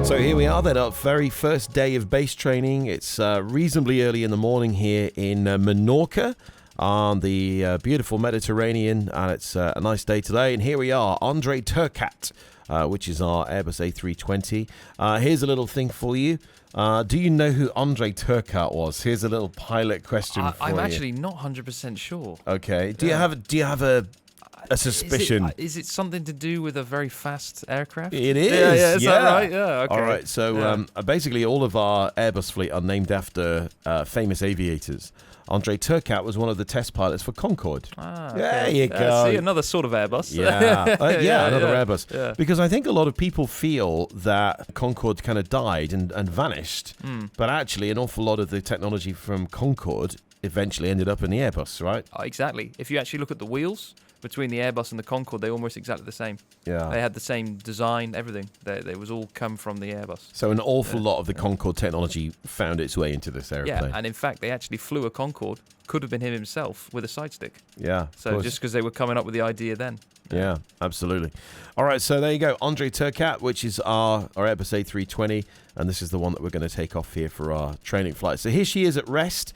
So here we are then, our very first day of base training. It's reasonably early in the morning here in Menorca on the beautiful Mediterranean, and it's a nice day today. And here we are, Andre Turcat, which is our Airbus A320. Here's a little thing for you. Do you know who Andre Turcat was? Here's a little pilot question for you. I'm actually not 100% sure. Okay. Do you have a suspicion? Is it something to do with a very fast aircraft? It is. Yeah, is that right? Yeah, okay. All right, so basically all of our Airbus fleet are named after famous aviators. Andre Turcat was one of the test pilots for Concorde. Okay. There you go. See, another sort of Airbus. Yeah, another Airbus. Yeah. Because I think a lot of people feel that Concorde kind of died and vanished, but actually an awful lot of the technology from Concorde eventually ended up in the Airbus, right? Exactly. If you actually look at the wheels between the Airbus and the Concorde, they're almost exactly the same. Yeah. They had the same design, everything. They was all come from the Airbus. So an awful lot of the Concorde technology found its way into this airplane. Yeah, and in fact, they actually flew a Concorde. Could have been him himself with a side stick. Yeah. So just because they were coming up with the idea then. Yeah, absolutely. All right, so there you go. Andre Turcat, which is our Airbus A320, and this is the one that we're going to take off here for our training flight. So here she is at rest,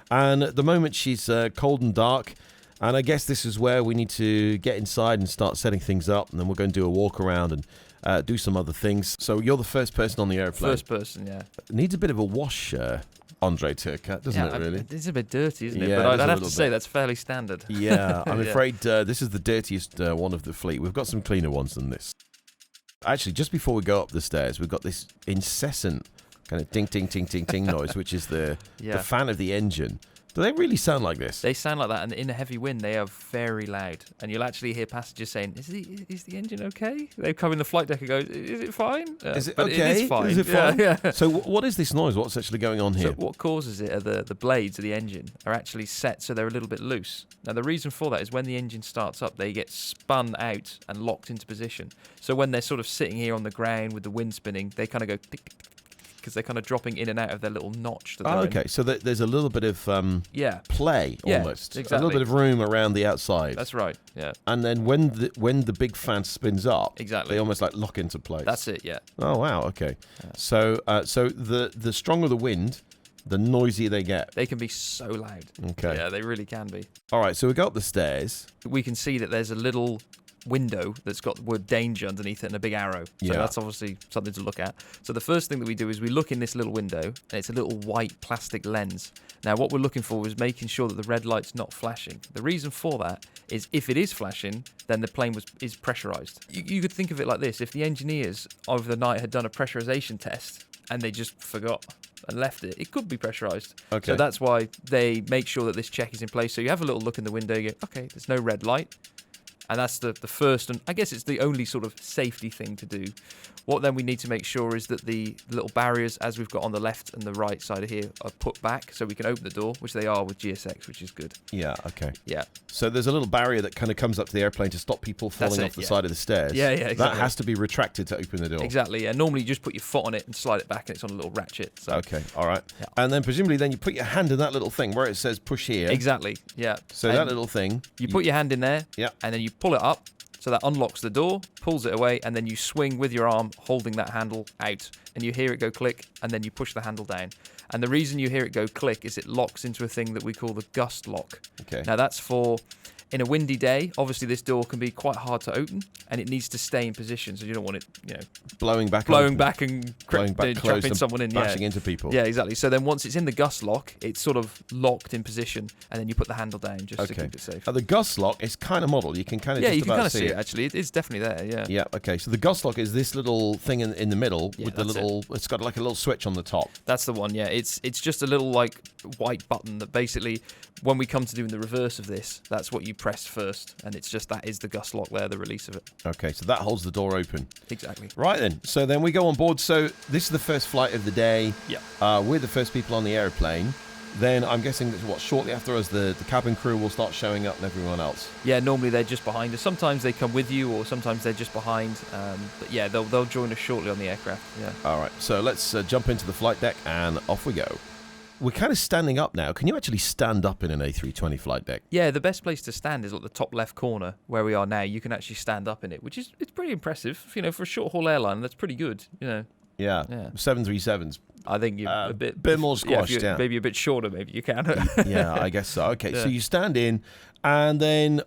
and at the moment she's cold and dark. And I guess this is where we need to get inside and start setting things up, and then we're going to do a walk around and do some other things. So you're the first person on the airplane. First person, yeah. It needs a bit of a wash, Andre Turcat, doesn't it, really? It's a bit dirty, isn't it? Yeah, but I'd have to say that's fairly standard. Yeah, I'm afraid this is the dirtiest one of the fleet. We've got some cleaner ones than this. Actually, just before we go up the stairs, we've got this incessant kind of ding, ding, ding, ding, ding noise, which is the fan of the engine. Do they really sound like this? They sound like that, and in a heavy wind, they are very loud. And you'll actually hear passengers saying, is the engine okay? They come in the flight deck and go, is it fine? Is it but okay? It is fine. Is it fine? Yeah. So what is this noise? What's actually going on here? So what causes it are the blades of the engine are actually set so they're a little bit loose. Now, the reason for that is when the engine starts up, they get spun out and locked into position. So when they're sort of sitting here on the ground with the wind spinning, they kind of go tick, tick, tick, because they're kind of dropping in and out of their little notch. Okay. So there's a little bit of play, almost. Exactly. A little bit of room around the outside. That's right, yeah. And then when the big fan spins up, exactly, they almost like lock into place. That's it, yeah. Oh, wow, okay. Yeah. So the stronger the wind, the noisier they get. They can be so loud. Okay. Yeah, they really can be. All right, so we go up the stairs. We can see that there's a little window that's got the word danger underneath it and a big arrow. So that's obviously something to look at. So the first thing that we do is we look in this little window, and it's a little white plastic lens. Now what we're looking for is making sure that the red light's not flashing. The reason for that is if it is flashing, then the plane is pressurized. You could think of it like this: if the engineers over the night had done a pressurization test and they just forgot and left it could be pressurized. Okay. So that's why they make sure that this check is in place. So you have a little look in the window, you go, okay, there's no red light. And that's the first, and I guess it's the only sort of safety thing to do. What then we need to make sure is that the little barriers, as we've got on the left and the right side of here, are put back so we can open the door, which they are with GSX, which is good. Yeah, okay. Yeah. So there's a little barrier that kind of comes up to the airplane to stop people falling off the side of the stairs. Yeah, exactly. That has to be retracted to open the door. Exactly, yeah. Normally you just put your foot on it and slide it back, and it's on a little ratchet. So. Okay, all right. Yeah. And then presumably then you put your hand in that little thing where it says push here. Exactly, yeah. So and that little thing. You put your hand in there, and then you pull it up. So that unlocks the door, pulls it away, and then you swing with your arm, holding that handle out, and you hear it go click, and then you push the handle down. And the reason you hear it go click is it locks into a thing that we call the gust lock. Okay. Now that's for, in a windy day, obviously this door can be quite hard to open, and it needs to stay in position, so you don't want it, blowing back and trapping someone in, bashing into people. Yeah, exactly. So then once it's in the gust lock, it's sort of locked in position, and then you put the handle down just to keep it safe. The gust lock is kind of model. You can kind of you can kind of see it actually. It's definitely there. Yeah. Yeah. Okay. So the gust lock is this little thing in the middle with the little. It's got like a little switch on the top. That's the one. Yeah. It's just a little like white button that basically, when we come to doing the reverse of this, that's what you press first, and it's just that is the gust lock there, the release of it. Okay. So that holds the door open. Exactly. Right then. So then we go on board. So this is the first flight of the day. Yeah. We're the first people on the airplane. Then I'm guessing that shortly after us, the cabin crew will start showing up and everyone else. Yeah, normally they're just behind us. Sometimes they come with you, or sometimes they're just behind. But yeah, they'll join us shortly on the aircraft. Yeah. All right. So let's jump into the flight deck and off we go. we're kind of standing up now. Can you actually stand up in an A320 flight deck? Yeah, the best place to stand is at the top left corner where we are now. You can actually stand up in it, which is it's pretty impressive. You know, for a short haul airline, that's pretty good. You know. Yeah. 737s. I think you're a bit more squashed. Yeah, maybe a bit shorter. Maybe you can. Yeah, I guess so. Okay, so you stand in, and then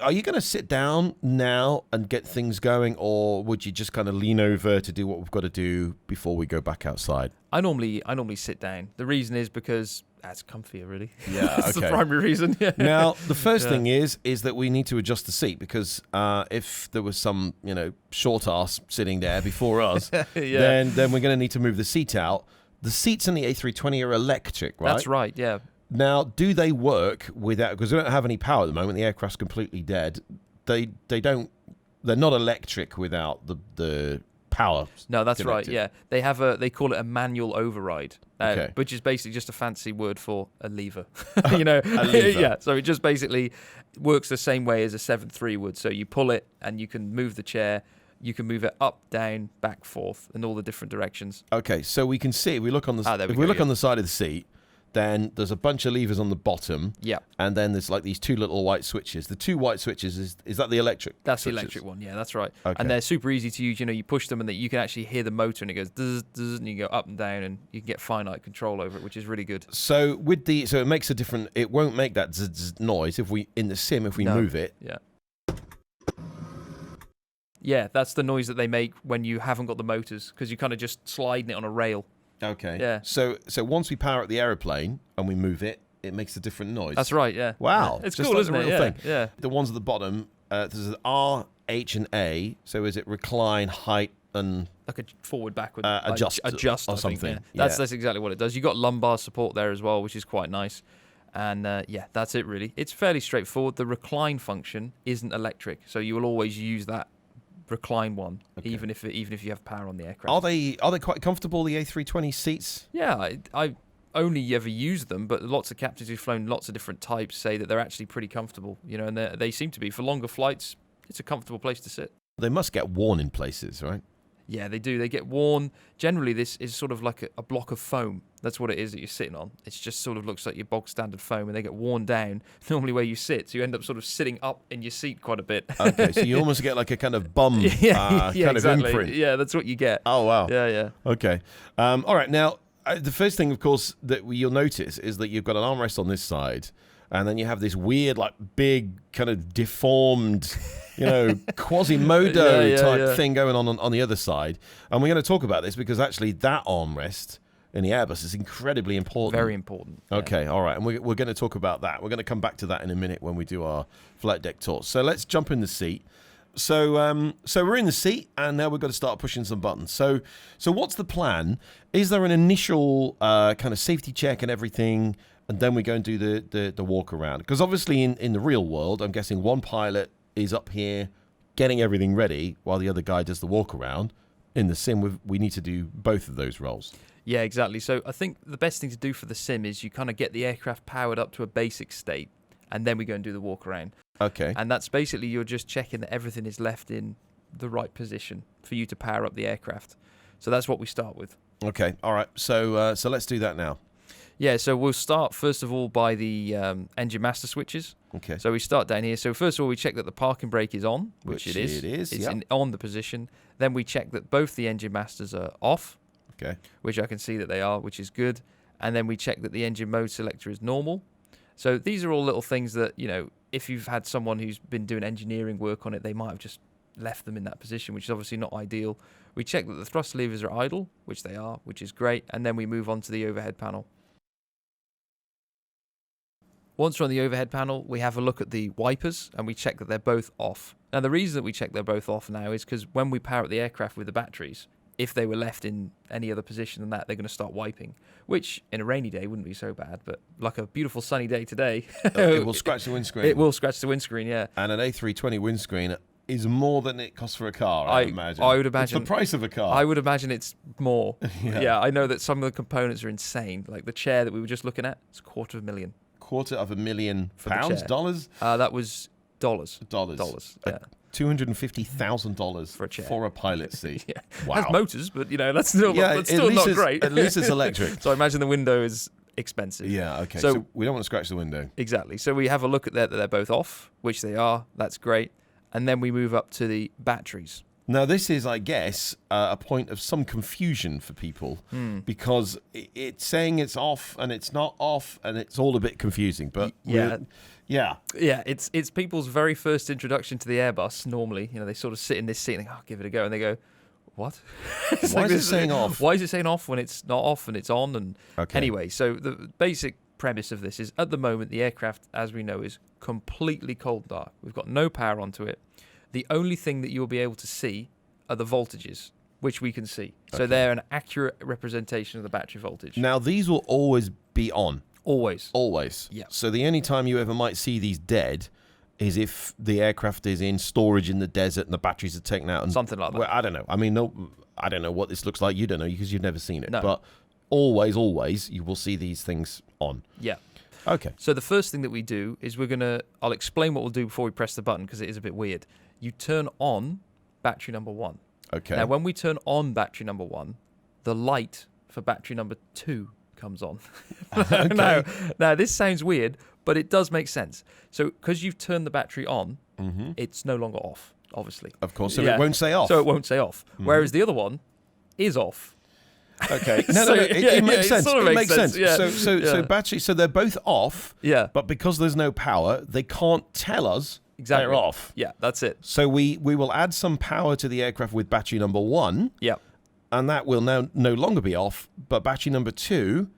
are you going to sit down now and get things going, or would you just kind of lean over to do what we've got to do before we go back outside? I normally sit down. The reason is because that's comfier, really. Yeah, that's the primary reason. Yeah. Now, the first thing is that we need to adjust the seat, because if there was some short ass sitting there before us, then we're going to need to move the seat out. The seats in the A320 are electric, right? That's right. Yeah. Now, do they work without? Because we don't have any power at the moment. The aircraft's completely dead. They don't. They're not electric without the power. No, that's right. Yeah, they call it a manual override, Okay. which is basically just a fancy word for a lever. A lever. Yeah. So it just basically works the same way as a 7.3 would. So you pull it and you can move the chair. You can move it up, down, back, forth, in all the different directions. Okay, so we can see. We look on the on the side of the seat. Then there's a bunch of levers on the bottom. Yeah. And then there's like these two little white switches. The two white switches, is that the electric? That's switches? the electric one. Yeah, that's right. Okay. And they're super easy to use. You know, you push them and you can actually hear the motor and it goes zzz, zzz, and you go up and down and you can get finite control over it, which is really good. So it makes a different. It won't make that zzz, zzz noise if we move it. Yeah. Yeah, that's the noise that they make when you haven't got the motors, because you're kind of just sliding it on a rail. Okay. Yeah. So once we power up the aeroplane and we move it, it makes a different noise. That's right. Yeah. Wow. It's just cool, like isn't the it? real thing. Yeah. The ones at the bottom, there's an R, H, and A. So is it recline, height, and Like a forward, backward, adjust or something? Yeah. That's exactly what it does. You got lumbar support there as well, which is quite nice. And that's it really. It's fairly straightforward. The recline function isn't electric, so you will always use that recline one, even if you have power on the aircraft. Are they quite comfortable, the A320 seats? Yeah, I only ever use them, but lots of captains who've flown lots of different types say that they're actually pretty comfortable. You know, and they seem to be for longer flights. It's a comfortable place to sit. They must get worn in places, right? Yeah, they do. They get worn. Generally, this is sort of like a block of foam. That's what it is that you're sitting on. It just sort of looks like your bog standard foam, and they get worn down normally where you sit. So you end up sort of sitting up in your seat quite a bit. Okay, so you almost get like a kind of bum kind exactly. of imprint. Yeah, that's what you get. Oh, wow. Yeah. Okay. All right. Now, the first thing, of course, that you'll notice is that you've got an armrest on this side, and then you have this weird, like, big kind of deformed, Quasimodo type thing going on the other side. And we're going to talk about this because actually that armrest in the Airbus is incredibly important. Very important. Okay, all right. And we're going to talk about that. We're going to come back to that in a minute when we do our flight deck tour. So let's jump in the seat. So we're in the seat, and now we've got to start pushing some buttons. So what's the plan? Is there an initial kind of safety check and everything, and then we go and do the walk around? Because obviously in the real world, I'm guessing one pilot is up here getting everything ready while the other guy does the walk around. In the sim, we need to do both of those roles. Yeah, exactly. So I think the best thing to do for the sim is you kind of get the aircraft powered up to a basic state, and then we go and do the walk around. Okay. And that's basically you're just checking that everything is left in the right position for you to power up the aircraft. So that's what we start with. Okay. All right. So let's do that now. Yeah, so we'll start first of all by the engine master switches. Okay. So we start down here. So first of all, we check that the parking brake is on, which it is. It is. It's on the position. Then we check that both the engine masters are off. Okay. Which I can see that they are, which is good. And then we check that the engine mode selector is normal. So these are all little things that, if you've had someone who's been doing engineering work on it, they might have just left them in that position, which is obviously not ideal. We check that the thrust levers are idle, which they are, which is great. And then we move on to the overhead panel. Once we're on the overhead panel, we have a look at the wipers and we check that they're both off. Now, the reason that we check they're both off now is because when we power up the aircraft with the batteries, if they were left in any other position than that, they're going to start wiping, which in a rainy day wouldn't be so bad. But like a beautiful sunny day today, it will scratch the windscreen. It will scratch the windscreen, yeah. And an A320 windscreen is more than it costs for a car, I imagine. I would imagine. It's the price of a car. I would imagine it's more. Yeah, I know that some of the components are insane. Like the chair that we were just looking at, it's $250,000. $250,000 pounds? Dollars? That was dollars. Dollars. Yeah. $250,000 for a chair, for a pilot seat. Yeah. Wow. It has motors, but that's still not great. At least it's electric. So I imagine the window is expensive. Yeah, okay. So we don't want to scratch the window. Exactly. So we have a look at that they're both off, which they are. That's great. And then we move up to the batteries. Now, this is, I guess, a point of some confusion for people because it's saying it's off and it's not off and it's all a bit confusing. But yeah, it's people's very first introduction to the Airbus. Normally, they sort of sit in this seat and they give it a go, and they go, "What? Why is it saying off? Why is it saying off when it's not off and it's on?" And anyway, so the basic premise of this is, at the moment, the aircraft, as we know, is completely cold dark. We've got no power onto it. The only thing that you'll be able to see are the voltages, which we can see. So they're an accurate representation of the battery voltage. Now, these will always be on. Always. Always. Yeah. So the only time you ever might see these dead is if the aircraft is in storage in the desert and the batteries are taken out. And, something like that. Well, I don't know. I mean, I don't know what this looks like. You don't know because you've never seen it. No. But always, you will see these things on. Yeah. Okay. So the first thing that we do is I'll explain what we'll do before we press the button because it is a bit weird. You turn on battery number 1. Okay. Now, when we turn on battery number 1, the light for battery number 2 comes on. Okay. Now, this sounds weird, but it does make sense. So, because you've turned the battery on, it's no longer off, obviously. Of course. So it won't say off. So it won't say off. Whereas the other one is off. Okay. No. It makes sense. It makes sense. Yeah. So battery. So they're both off. Yeah. But because there's no power, they can't tell us they're off. Yeah, that's it. So we will add some power to the aircraft with battery number 1. Yeah. And that will now no longer be off. But battery number 2,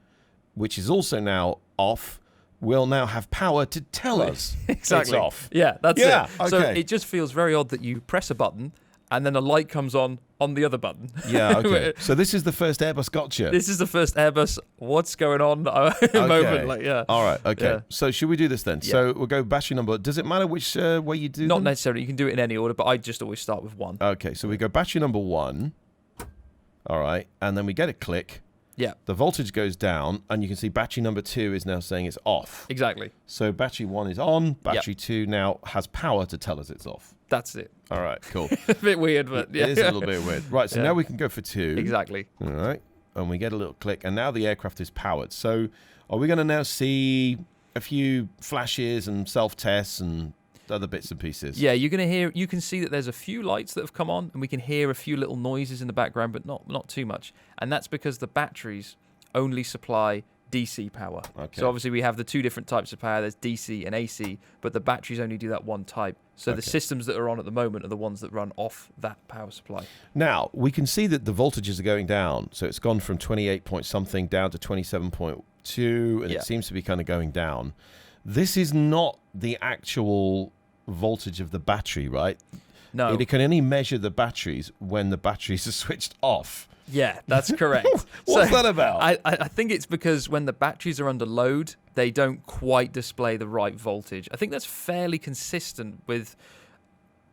which is also now off, will now have power to tell us exactly. it's off. Yeah, that's it. Okay. So it just feels very odd that you press a button and then a light comes on the other button. Yeah, okay. So this is the first Airbus gotcha. This is the first Airbus what's going on moment. Like, yeah. All right, okay. Yeah. So should we do this then? Yeah. So we'll go battery number. Does it matter which way you do Not them? necessarily. You can do it in any order, but I just always start with 1. Okay, so we go battery number 1. All right, and then we get a click. Yeah. The voltage goes down, and you can see battery number 2 is now saying it's off. Exactly. So battery 1 is on. Battery 2 now has power to tell us it's off. That's it. All right, cool. A bit weird, but yeah. It is a little bit weird. Right, so now we can go for 2. Exactly. All right, and we get a little click, and now the aircraft is powered. So are we going to now see a few flashes and self-tests and other bits and pieces? Yeah, you can see that there's a few lights that have come on, and we can hear a few little noises in the background, but not too much. And that's because the batteries only supply DC power. Okay. So obviously we have the 2 different types of power. There's DC and AC, but the batteries only do that one type. So the systems that are on at the moment are the ones that run off that power supply. Now, we can see that the voltages are going down. So it's gone from 28 point something down to 27.2, and it seems to be kind of going down. This is not the actual voltage of the battery, right? No. It can only measure the batteries when the batteries are switched off. Yeah, that's correct. What's that about? I think it's because when the batteries are under load, they don't quite display the right voltage. I think that's fairly consistent with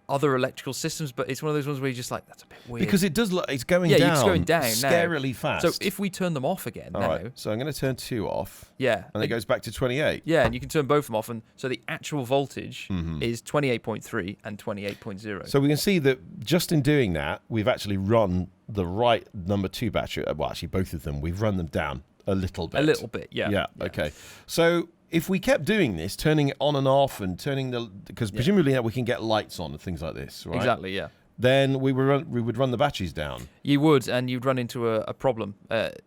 other electrical systems, but it's one of those ones where you're just like, that's a bit weird. Because it does look, it's going down. Yeah, it's going down scarily now. fast. So if we turn them off again All right, so I'm going to turn 2 off. Yeah. And it goes back to 28. Yeah, and you can turn both of them off. And so the actual voltage is 28.3 and 28.0. So we can see that just in doing that, we've actually run the right number 2 battery. Well, actually, both of them, we've run them down a little bit. A little bit, yeah. Yeah, okay. So if we kept doing this, turning it on and off and turning because presumably now we can get lights on and things like this, right? Exactly, yeah. Then we would run the batteries down. You would, and you'd run into a problem,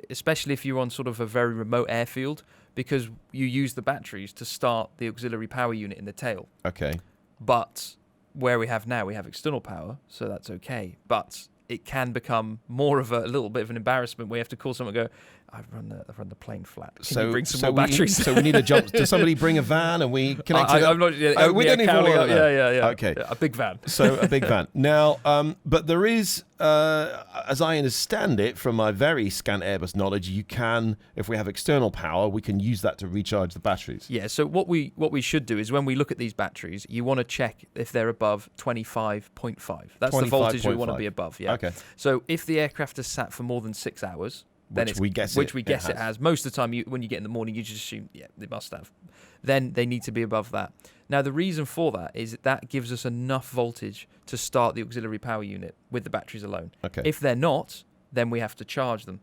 especially if you're on sort of a very remote airfield, because you use the batteries to start the auxiliary power unit in the tail. Okay. But where we have now, we have external power, so that's okay. But it can become more of a little bit of an embarrassment where you have to call someone and go, I've run the plane flat. Can you bring some more batteries? So we need a jump. Does somebody bring a van and we connect it up? I'm not. We don't even want to. Yeah. Okay. Yeah, a big van. So a big van. Now, but there is, as I understand it from my very scant Airbus knowledge, you can, if we have external power, we can use that to recharge the batteries. Yeah. So what we should do is when we look at these batteries, you want to check if they're above 25.5. That's the voltage we want to be above. Yeah. Okay. So if the aircraft is sat for more than 6 hours. Which we guess it has. Most of the time, when you get in the morning, you just assume, they must have. Then they need to be above that. Now, the reason for that is that gives us enough voltage to start the auxiliary power unit with the batteries alone. Okay. If they're not, then we have to charge them.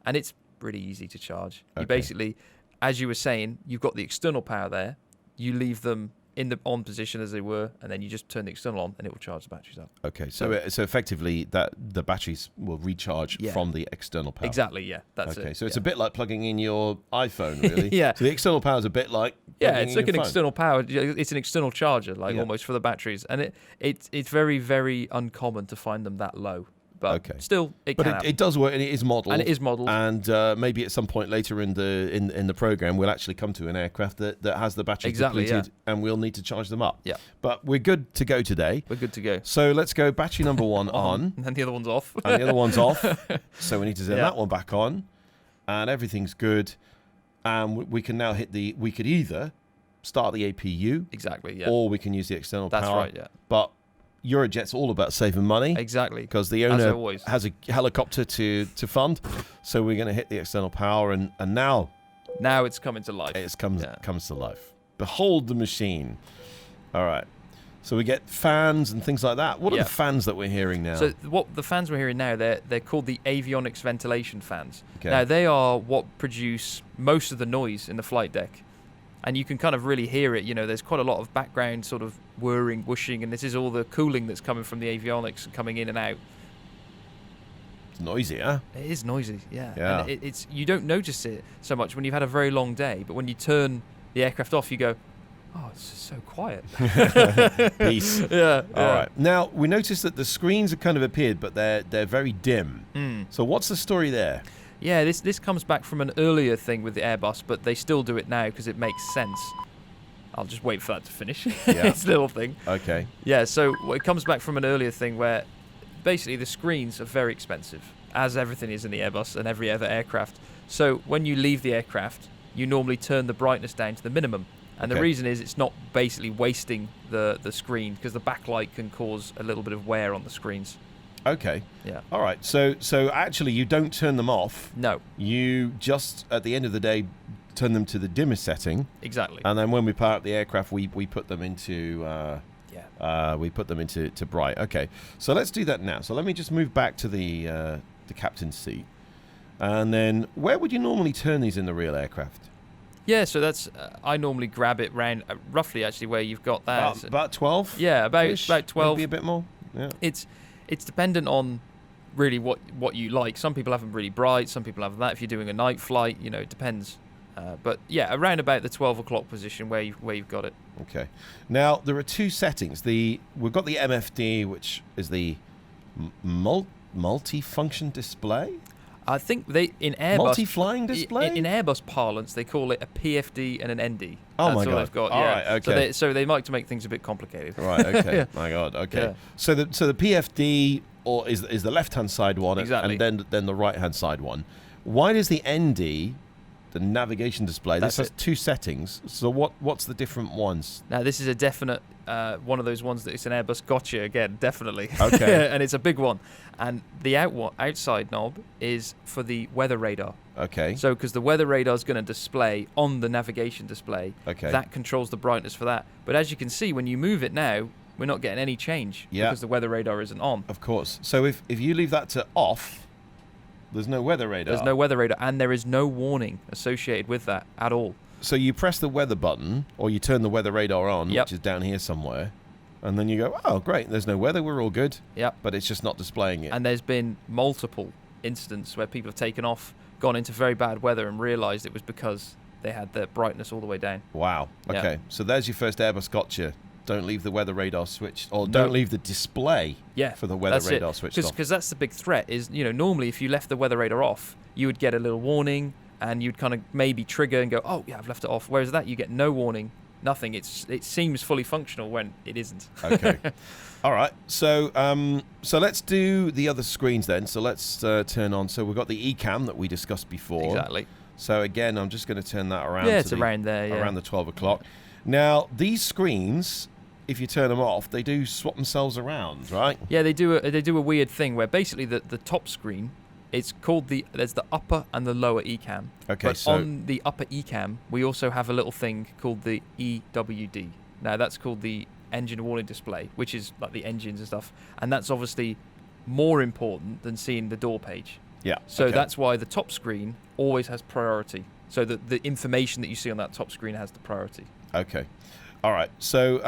And it's pretty easy to charge. Okay. You basically, as you were saying, you've got the external power there. You leave them in the on position as they were, and then you just turn the external on, and it will charge the batteries up. Okay, so effectively, that the batteries will recharge from the external power. Exactly, yeah, that's it. Okay, so it's a bit like plugging in your iPhone, really. Yeah. So the external power is a bit like it's like an phone. external power. It's an external charger, like almost for the batteries, and it's very, very uncommon to find them that low. But still, it can happen. It does work, and it is modelled. And maybe at some point later in the program, we'll actually come to an aircraft that has the batteries depleted, and we'll need to charge them up. Yeah. But we're good to go today. We're good to go. So let's go battery number 1 on. And the other one's off. And the other one's off. So we need to turn that one back on, and everything's good. And we can now we could either start the APU. Exactly, yeah. Or we can use the external power. That's right, yeah. But Eurojet's all about saving money. Exactly. Because the owner has a helicopter to fund. So we're going to hit the external power, and now it's coming to life. It comes to life. Behold the machine. All right. So we get fans and things like that. What are the fans that we're hearing now? So what the fans we're hearing now, they're called the avionics ventilation fans. Okay. Now, they are what produce most of the noise in the flight deck. And you can kind of really hear it. There's quite a lot of background sort of whirring, whooshing, and this is all the cooling that's coming from the avionics coming in and out. It's noisy, huh? It is noisy, yeah. Yeah. And it's you don't notice it so much when you've had a very long day, but when you turn the aircraft off, you go, oh, it's just so quiet. Peace. Yeah. All right. Now, we noticed that the screens have kind of appeared, but they're very dim. So what's the story there? Yeah, this comes back from an earlier thing with the Airbus, but they still do it now because it makes sense. I'll just wait for that to finish. It's a little thing. Okay. Yeah, so it comes back from an earlier thing where basically the screens are very expensive, as everything is in the Airbus and every other aircraft. So when you leave the aircraft, you normally turn the brightness down to the minimum. And the reason is it's not basically wasting the screen, because the backlight can cause a little bit of wear on the screens. Okay. Yeah. All right. So actually, you don't turn them off. No. You just, at the end of the day, turn them to the dimmest setting. Exactly. And then when we power up the aircraft, we put them into to bright. Okay. So let's do that now. So let me just move back to the captain's seat, and then where would you normally turn these in the real aircraft? Yeah, so that's I normally grab it round roughly actually where you've got that. About 12. Yeah, about 12. Maybe a bit more. Yeah. It's dependent on really what you like. Some people have them really bright. Some people have that. If you're doing a night flight, it depends. But yeah, around about the 12 o'clock position where you've got it. Okay. Now there are two settings. We've got the MFD, which is the multi-function display. I think in Airbus multi-flying display. In Airbus parlance, they call it a PFD and an ND. Oh That's my god! They've got. All right, okay. So they like to make things a bit complicated. Right. Okay. My god. Okay. Yeah. So the PFD is the left-hand side one, exactly. and then the right-hand side one. Why does the ND, the navigation display, this has two settings? So what's the different ones? Now this is a definite one of those ones that it's an Airbus gotcha again, definitely. Okay. And it's a big one. And the outside knob is for the weather radar. Okay. So because the weather radar is going to display on the navigation display, that controls the brightness for that. But as you can see, when you move it now, we're not getting any change because the weather radar isn't on. Of course. So if you leave that to off, there's no weather radar. There's no weather radar, and there is no warning associated with that at all. So you press the weather button, or you turn the weather radar on, which is down here somewhere, and then you go, oh, great, there's no weather, we're all good. Yep. But it's just not displaying it. And there's been multiple incidents where people have taken off, gone into very bad weather, and realised it was because they had the brightness all the way down. Wow. Okay. So there's your first Airbus gotcha. Don't leave the weather radar switched, or don't leave the display for the weather radar switched off. Because that's the big threat is, normally if you left the weather radar off, you would get a little warning, and you'd kind of maybe trigger and go, oh, yeah, I've left it off. Whereas that, you get no warning, nothing. It seems fully functional when it isn't. Okay. All right. So let's do the other screens then. So let's turn on. So we've got the eCam that we discussed before. Exactly. So again, I'm just going to turn that around. Yeah, it's around there, yeah. Around the 12 o'clock. Now, these screens, if you turn them off, they do swap themselves around, right? Yeah, they do a weird thing where basically the top screen, it's called there's the upper and the lower eCam. Okay, but on the upper eCam, we also have a little thing called the EWD. Now that's called the engine warning display, which is like the engines and stuff, and that's obviously more important than seeing the door page. Yeah. So that's why the top screen always has priority. So that the information that you see on that top screen has the priority. Okay. All right. So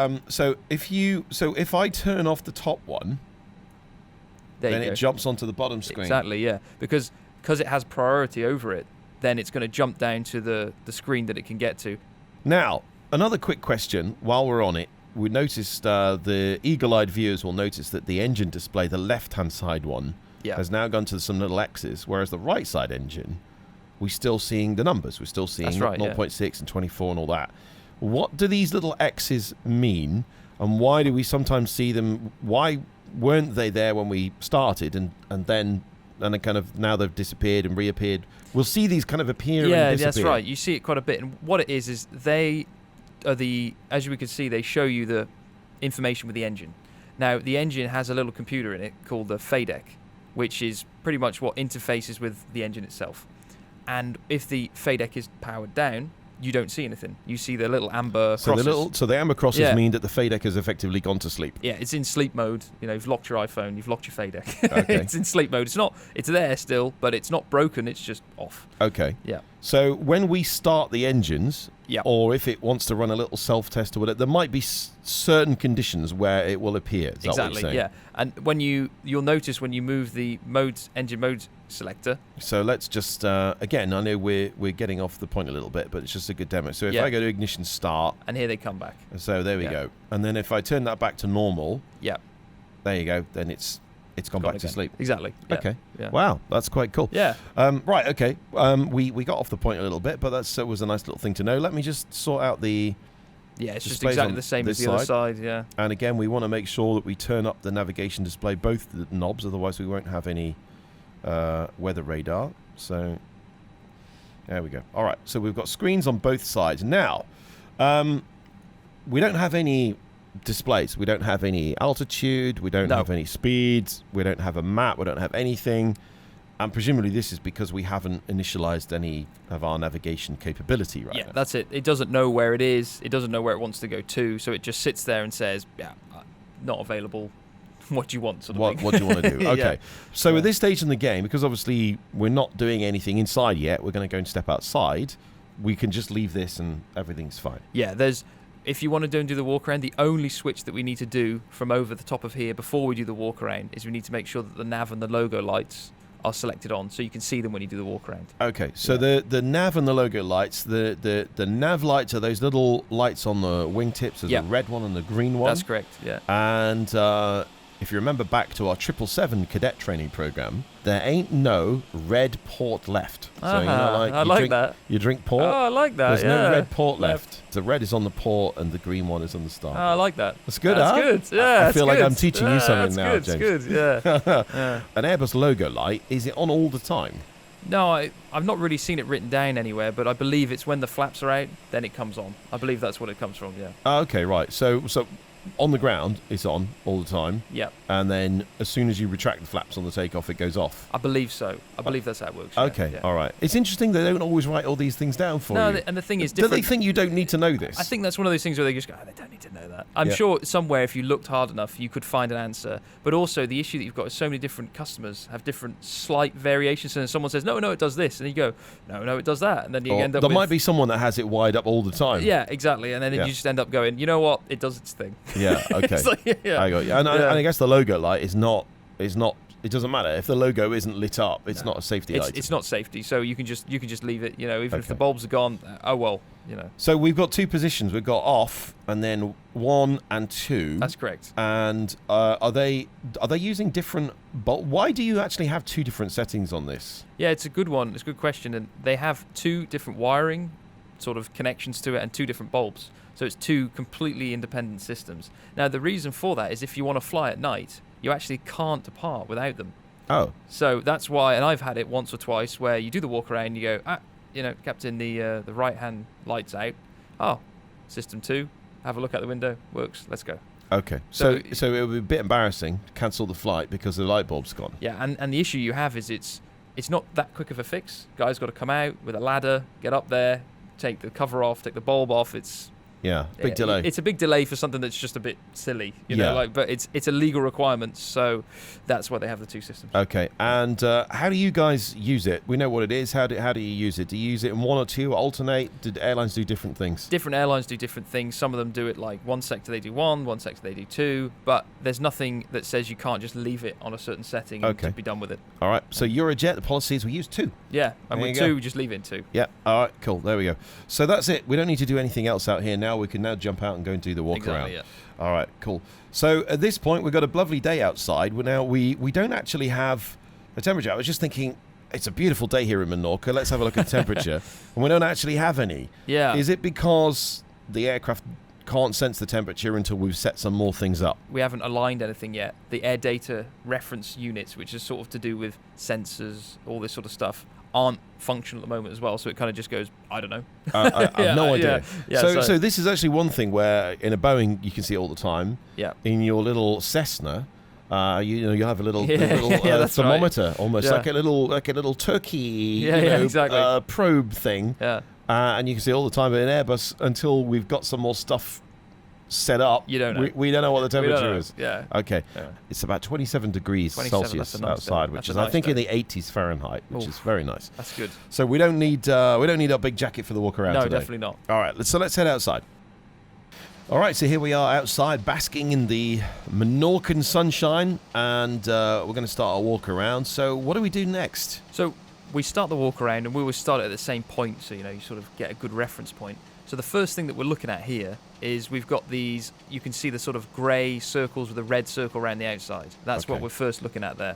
if I turn off the top one, then it jumps onto the bottom screen. Exactly, yeah. Because it has priority over it, then it's going to jump down to the screen that it can get to. Now, another quick question while we're on it. We noticed the eagle-eyed viewers will notice that the engine display, the left-hand side one, has now gone to some little X's, whereas the right side engine, we're still seeing the numbers. We're still seeing 0.6 and 24 and all that. What do these little X's mean, and why do we sometimes see them? Why weren't they there when we started, and then kind of now they've disappeared and reappeared? We'll see these kind of appear and disappear. Yeah, that's right. You see it quite a bit. And what it is they are as we can see, they show you the information with the engine. Now, the engine has a little computer in it called the FADEC, which is pretty much what interfaces with the engine itself. And if the FADEC is powered down, you don't see anything. You see the little amber crosses. So the amber crosses mean that the FADEC has effectively gone to sleep. Yeah, it's in sleep mode. You've locked your iPhone, you've locked your FADEC. Okay. It's in sleep mode. It's there still, but it's not broken. It's just off. Okay. Yeah. So when we start the engines, or if it wants to run a little self-test or whatever, there might be certain conditions where it will appear. Is that what you're saying? Yeah. And when you'll notice when you move the engine mode selector. So let's just again, I know we're getting off the point a little bit, but it's just a good demo. So if I go to ignition start, and here they come back. So there we go. And then if I turn that back to normal, there you go. Then it's gone back to sleep. Exactly. Yeah. Okay. Yeah. Wow, that's quite cool. Yeah. Right. Okay. We got off the point a little bit, but that was a nice little thing to know. Let me just sort out the. Yeah, it's just exactly the same as the other side. Yeah. And again, we want to make sure that we turn up the navigation display, both the knobs, otherwise we won't have any weather radar. So there we go. All right. So we've got screens on both sides now. We don't have any displays. We don't have any altitude. We don't have any speeds. We don't have a map. We don't have anything. And presumably this is because we haven't initialized any of our navigation capability right now. That's it. It doesn't know where it is. It doesn't know where it wants to go to. So it just sits there and says, not available. What do you want? What do you want to do? Okay. So at this stage in the game, because obviously we're not doing anything inside yet, we're going to go and step outside. We can just leave this and everything's fine. Yeah, if you want to do the walk around, the only switch that we need to do from over the top of here before we do the walk around is we need to make sure that the nav and the logo lights are selected on, so you can see them when you do the walk around. Okay, so the nav and the logo lights, the nav lights are those little lights on the wingtips. There's a red one and the green one. That's correct, yeah. And if you remember back to our 777 cadet training program, there ain't no red port left. So I like that. You drink port. Oh, I like that. There's no red port left. The red is on the port and the green one is on the start. Oh, I like that. That's good, That's good. Yeah, I feel like I'm teaching you something now, good, James. That's good, yeah. An Airbus logo light, is it on all the time? No, I've not really seen it written down anywhere, but I believe it's when the flaps are out, then it comes on. I believe that's what it comes from, yeah. Okay, right. So on the ground, it's on all the time. Yeah. And then as soon as you retract the flaps on the takeoff, it goes off. I believe so. I believe that's how it works. Okay, yeah. All right. It's interesting they don't always write all these things down for you. No, and the thing is different. Do they think you don't need to know this? I think that's one of those things where they just go, they don't need to know that. I'm sure somewhere, if you looked hard enough, you could find an answer. But also, the issue that you've got is so many different customers have different slight variations. And someone says, no, it does this. And you go, no, it does that. And then you end up There might be someone that has it wired up all the time. Yeah, exactly. And then you just end up going, you know what? It does its thing. Yeah, okay. I got you. And I guess the logo light is not. It doesn't matter if the logo isn't lit up. It's not a safety item. It's not safety, so you can just leave it. Even if the bulbs are gone, So we've got two positions. We've got off and then 1 and 2. That's correct. And are they using different? Why do you actually have two different settings on this? Yeah, it's a good one. It's a good question, and they have two different wiring sort of connections to it and two different bulbs. So it's two completely independent systems. Now, the reason for that is if you want to fly at night, you actually can't depart without them. Oh. So that's why, and I've had it once or twice, where you do the walk around, you go, Captain, the right-hand light's out. Oh, system 2, have a look out the window, works, let's go. Okay. So it would be a bit embarrassing to cancel the flight because the light bulb's gone. Yeah, and the issue you have is it's not that quick of a fix. Guy's got to come out with a ladder, get up there, take the cover off, take the bulb off. It's Yeah, big delay. It's a big delay for something that's just a bit silly, you Yeah. know. But it's a legal requirement, so that's why they have the two systems. Okay, and how do you guys use it? We know what it is. How do you use it? Do you use it in one or two? Alternate? Did airlines do different things? Different airlines do different things. Some of them do it like one sector they do one sector they do two. But there's nothing that says you can't just leave it on a certain setting and be done with it. All right. So Eurojet, the policy is we use two. Yeah, and There with you go. two, we just leave it in two. Yeah. All right. Cool. There we go. So that's it. We don't need to do anything else out here now. We can now jump out and go and do the walk Exactly, around. yeah. All right. Cool. So at this point, we've got a lovely day outside. We don't actually have a temperature. I was just thinking, it's a beautiful day here in Menorca. Let's have a look at the temperature. And we don't actually have any. Yeah. Is it because the aircraft can't sense the temperature until we've set some more things up? We haven't aligned anything yet. The air data reference units, which is sort of to do with sensors, all this sort of stuff, aren't functional at the moment as well. So it kind of just goes, I don't know. I have no idea. Yeah, So this is actually one thing where in a Boeing you can see it all the time. Yeah. In your little Cessna, you have a little, that's thermometer, right. almost Yeah. like a little turkey exactly. probe thing. Yeah. And you can see it all the time. But in Airbus, until we've got some more stuff set up, You don't know. We don't know what the We don't temperature know. is. Yeah. Okay. Yeah. It's about 27 degrees 27, Celsius that's a nice outside, day. which That's is a I nice think in day. the 80s Fahrenheit, which Oof. is very nice. That's good. So we don't need our big jacket for the walk around No, today. definitely not. All right, so let's head outside. All right, so here we are outside, basking in the Menorcan sunshine, and we're going to start our walk around. So what do we do next? So we start the walk around, and we always start it at the same point, so you sort of get a good reference point. So the first thing that we're looking at here is we've got these, you can see the sort of grey circles with a red circle around the outside. That's what Okay. we're first looking at there.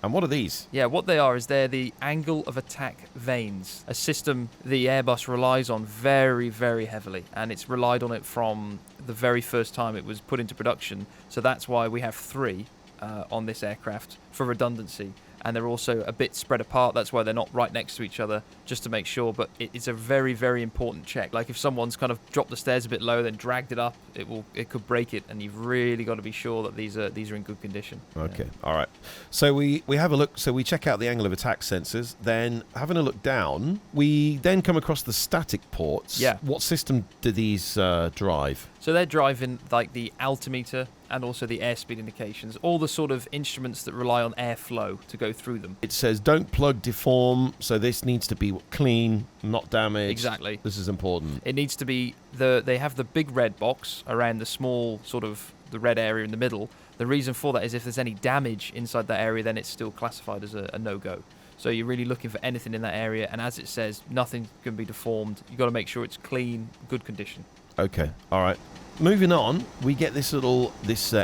And what are these? Yeah, what they are is they're the angle of attack vanes, a system the Airbus relies on very, very heavily, and it's relied on it from the very first time it was put into production. So that's why we have three on this aircraft for redundancy. And they're also a bit spread apart. That's why they're not right next to each other, just to make sure. But it's a very, very important check. Like if someone's kind of dropped the stairs a bit low, then dragged it up, it could break it, and you've really got to be sure that these are in good condition. Okay, all right. So we have a look. So we check out the angle of attack sensors. Then having a look down, we then come across the static ports. Yeah. What system do these drive? So they're driving like the altimeter and also the airspeed indications, all the sort of instruments that rely on airflow to go through them. It says don't plug, deform. So this needs to be clean, not damaged. Exactly. This is important. It needs to be they have the big red box around the small sort of the red area in the middle. The reason for that is if there's any damage inside that area, then it's still classified as a no-go. So you're really looking for anything in that area, and as it says, nothing can be deformed. You've got to make sure it's clean, good condition. Okay, all right. Moving on, we get this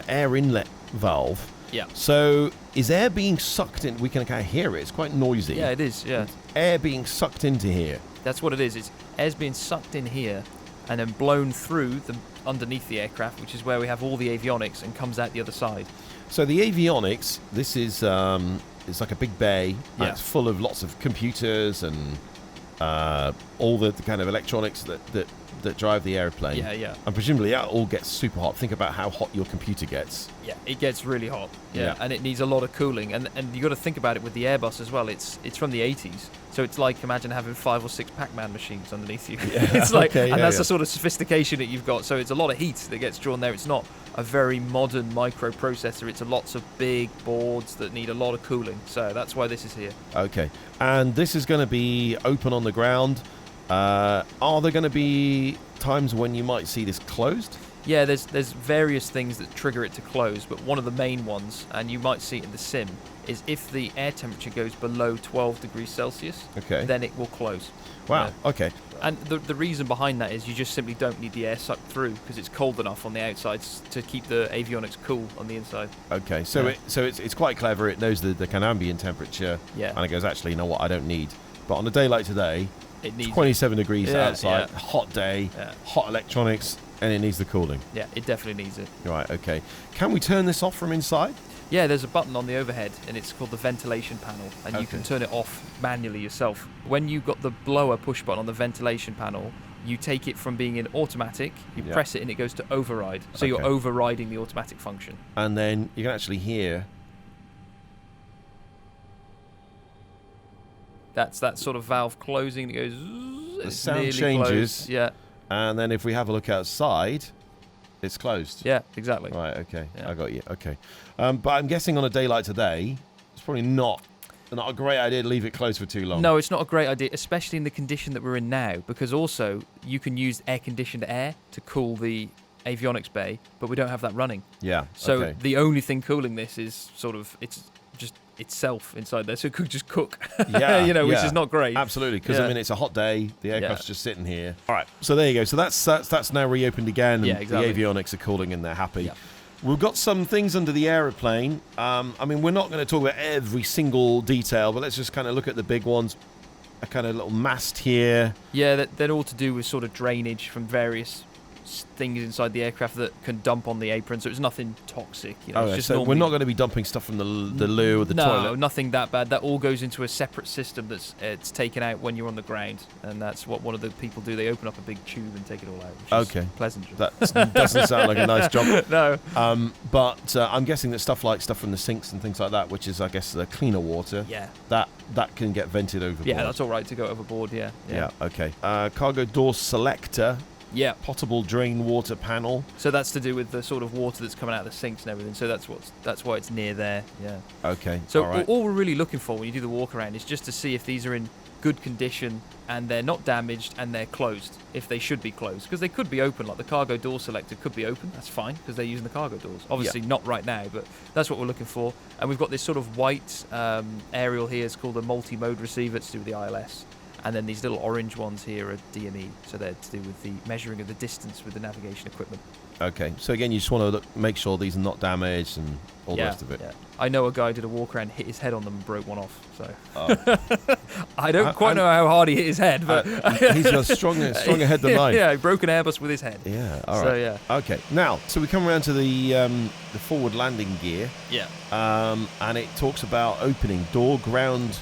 air inlet valve. Yeah. So is air being sucked in? We can kind of hear it. It's quite noisy. Yeah, it is, yeah. Air being sucked into here. That's what it is. It's air's being sucked in here and then blown through underneath the aircraft, which is where we have all the avionics, and comes out the other side. So the avionics, this is it's like a big bay. Yeah. It's full of lots of computers and all the kind of electronics that drive the airplane. Yeah, yeah. And presumably that all gets super hot. Think about how hot your computer gets. Yeah, it gets really hot. Yeah. And it needs a lot of cooling. And you got to think about it with the Airbus as well. It's from the 80s. So it's like, imagine having 5 or 6 Pac-Man machines underneath you. Yeah. It's like, Okay, and yeah, that's yeah. the sort of sophistication that you've got. So it's a lot of heat that gets drawn there. It's not a very modern microprocessor. It's lots of big boards that need a lot of cooling. So that's why this is here. Okay. And this is going to be open on the ground. Are there going to be times when you might see this closed? Yeah, there's various things that trigger it to close, but one of the main ones, and you might see it in the sim, is if the air temperature goes below 12 degrees Celsius, Okay. then it will close. Wow. Yeah. Okay. And the reason behind that is you just simply don't need the air sucked through because it's cold enough on the outside to keep the avionics cool on the inside. Okay. So Yeah. it's quite clever. It knows the kind of ambient temperature. Yeah. And it goes, actually, you know what? I don't need. But on a day like today, It needs 27 degrees Yeah, outside, yeah. hot day, Yeah. hot electronics, and it needs the cooling. Yeah, it definitely needs it. Right. Okay. Can we turn this off from inside? Yeah, there's a button on the overhead, and it's called the ventilation panel, and you can Okay. turn it off manually yourself. When you've got the blower push button on the ventilation panel, you take it from being in automatic, you Yeah. press it, and it goes to override. So you're Okay. overriding the automatic function. And then you can actually hear. That's that sort of valve closing. It goes. The It's sound nearly changes. closed. Yeah. And then if we have a look outside, it's closed. Yeah, exactly. Right, okay. Yeah. I got you. Okay. But I'm guessing on a day like today, it's probably not a great idea to leave it closed for too long. No, it's not a great idea, especially in the condition that we're in now, because also you can use air-conditioned air to cool the avionics bay, but we don't have that running. Yeah. So okay. the only thing cooling this is sort of it's just itself inside there, so it could just cook. Yeah, which is not great. Absolutely, because Yeah. I mean it's a hot day. The aircraft's Yeah. just sitting here. All right, so there you go. So that's now reopened again. And Yeah, exactly. The avionics are cooling and they're happy. Yeah. We've got some things under the aeroplane. I mean, we're not going to talk about every single detail, but let's just kind of look at the big ones. A kind of little mast here. Yeah, they're all to do with sort of drainage from various things inside the aircraft that can dump on the apron, so it's nothing toxic. It's just so normally, we're not going to be dumping stuff from the loo or the no, toilet. nothing that bad. That all goes into a separate system it's taken out when you're on the ground, and that's what one of the people do. They open up a big tube and take it all out, which is pleasant. That doesn't sound like a nice job. No. But I'm guessing that stuff from the sinks and things like that, which is, I guess, the cleaner water, Yeah. that can get vented overboard. Yeah, that's all right to go overboard, yeah. Yeah, okay. Cargo door selector, Yeah. potable drain water panel. So that's to do with the sort of water that's coming out of the sinks and everything. So that's why it's near there, yeah. Okay, So all right. all we're really looking for when you do the walk around is just to see if these are in good condition and they're not damaged and they're closed, if they should be closed. Because they could be open, like the cargo door selector could be open, that's fine, because they're using the cargo doors. Obviously not right now, but that's what we're looking for. And we've got this sort of white aerial here, it's called a multi-mode receiver, it's to do with the ILS. And then these little orange ones here are DME, so they're to do with the measuring of the distance with the navigation equipment. Okay, so again, you just want to make sure these are not damaged and all the rest of it. Yeah. I know a guy did a walk around, hit his head on them and broke one off. So I don't quite know how hard he hit his head, but he's got a stronger head than mine. Yeah, he broke an Airbus with his head. Yeah, all right. So yeah. Okay, now, so we come around to the forward landing gear. Yeah. And it talks about opening, door ground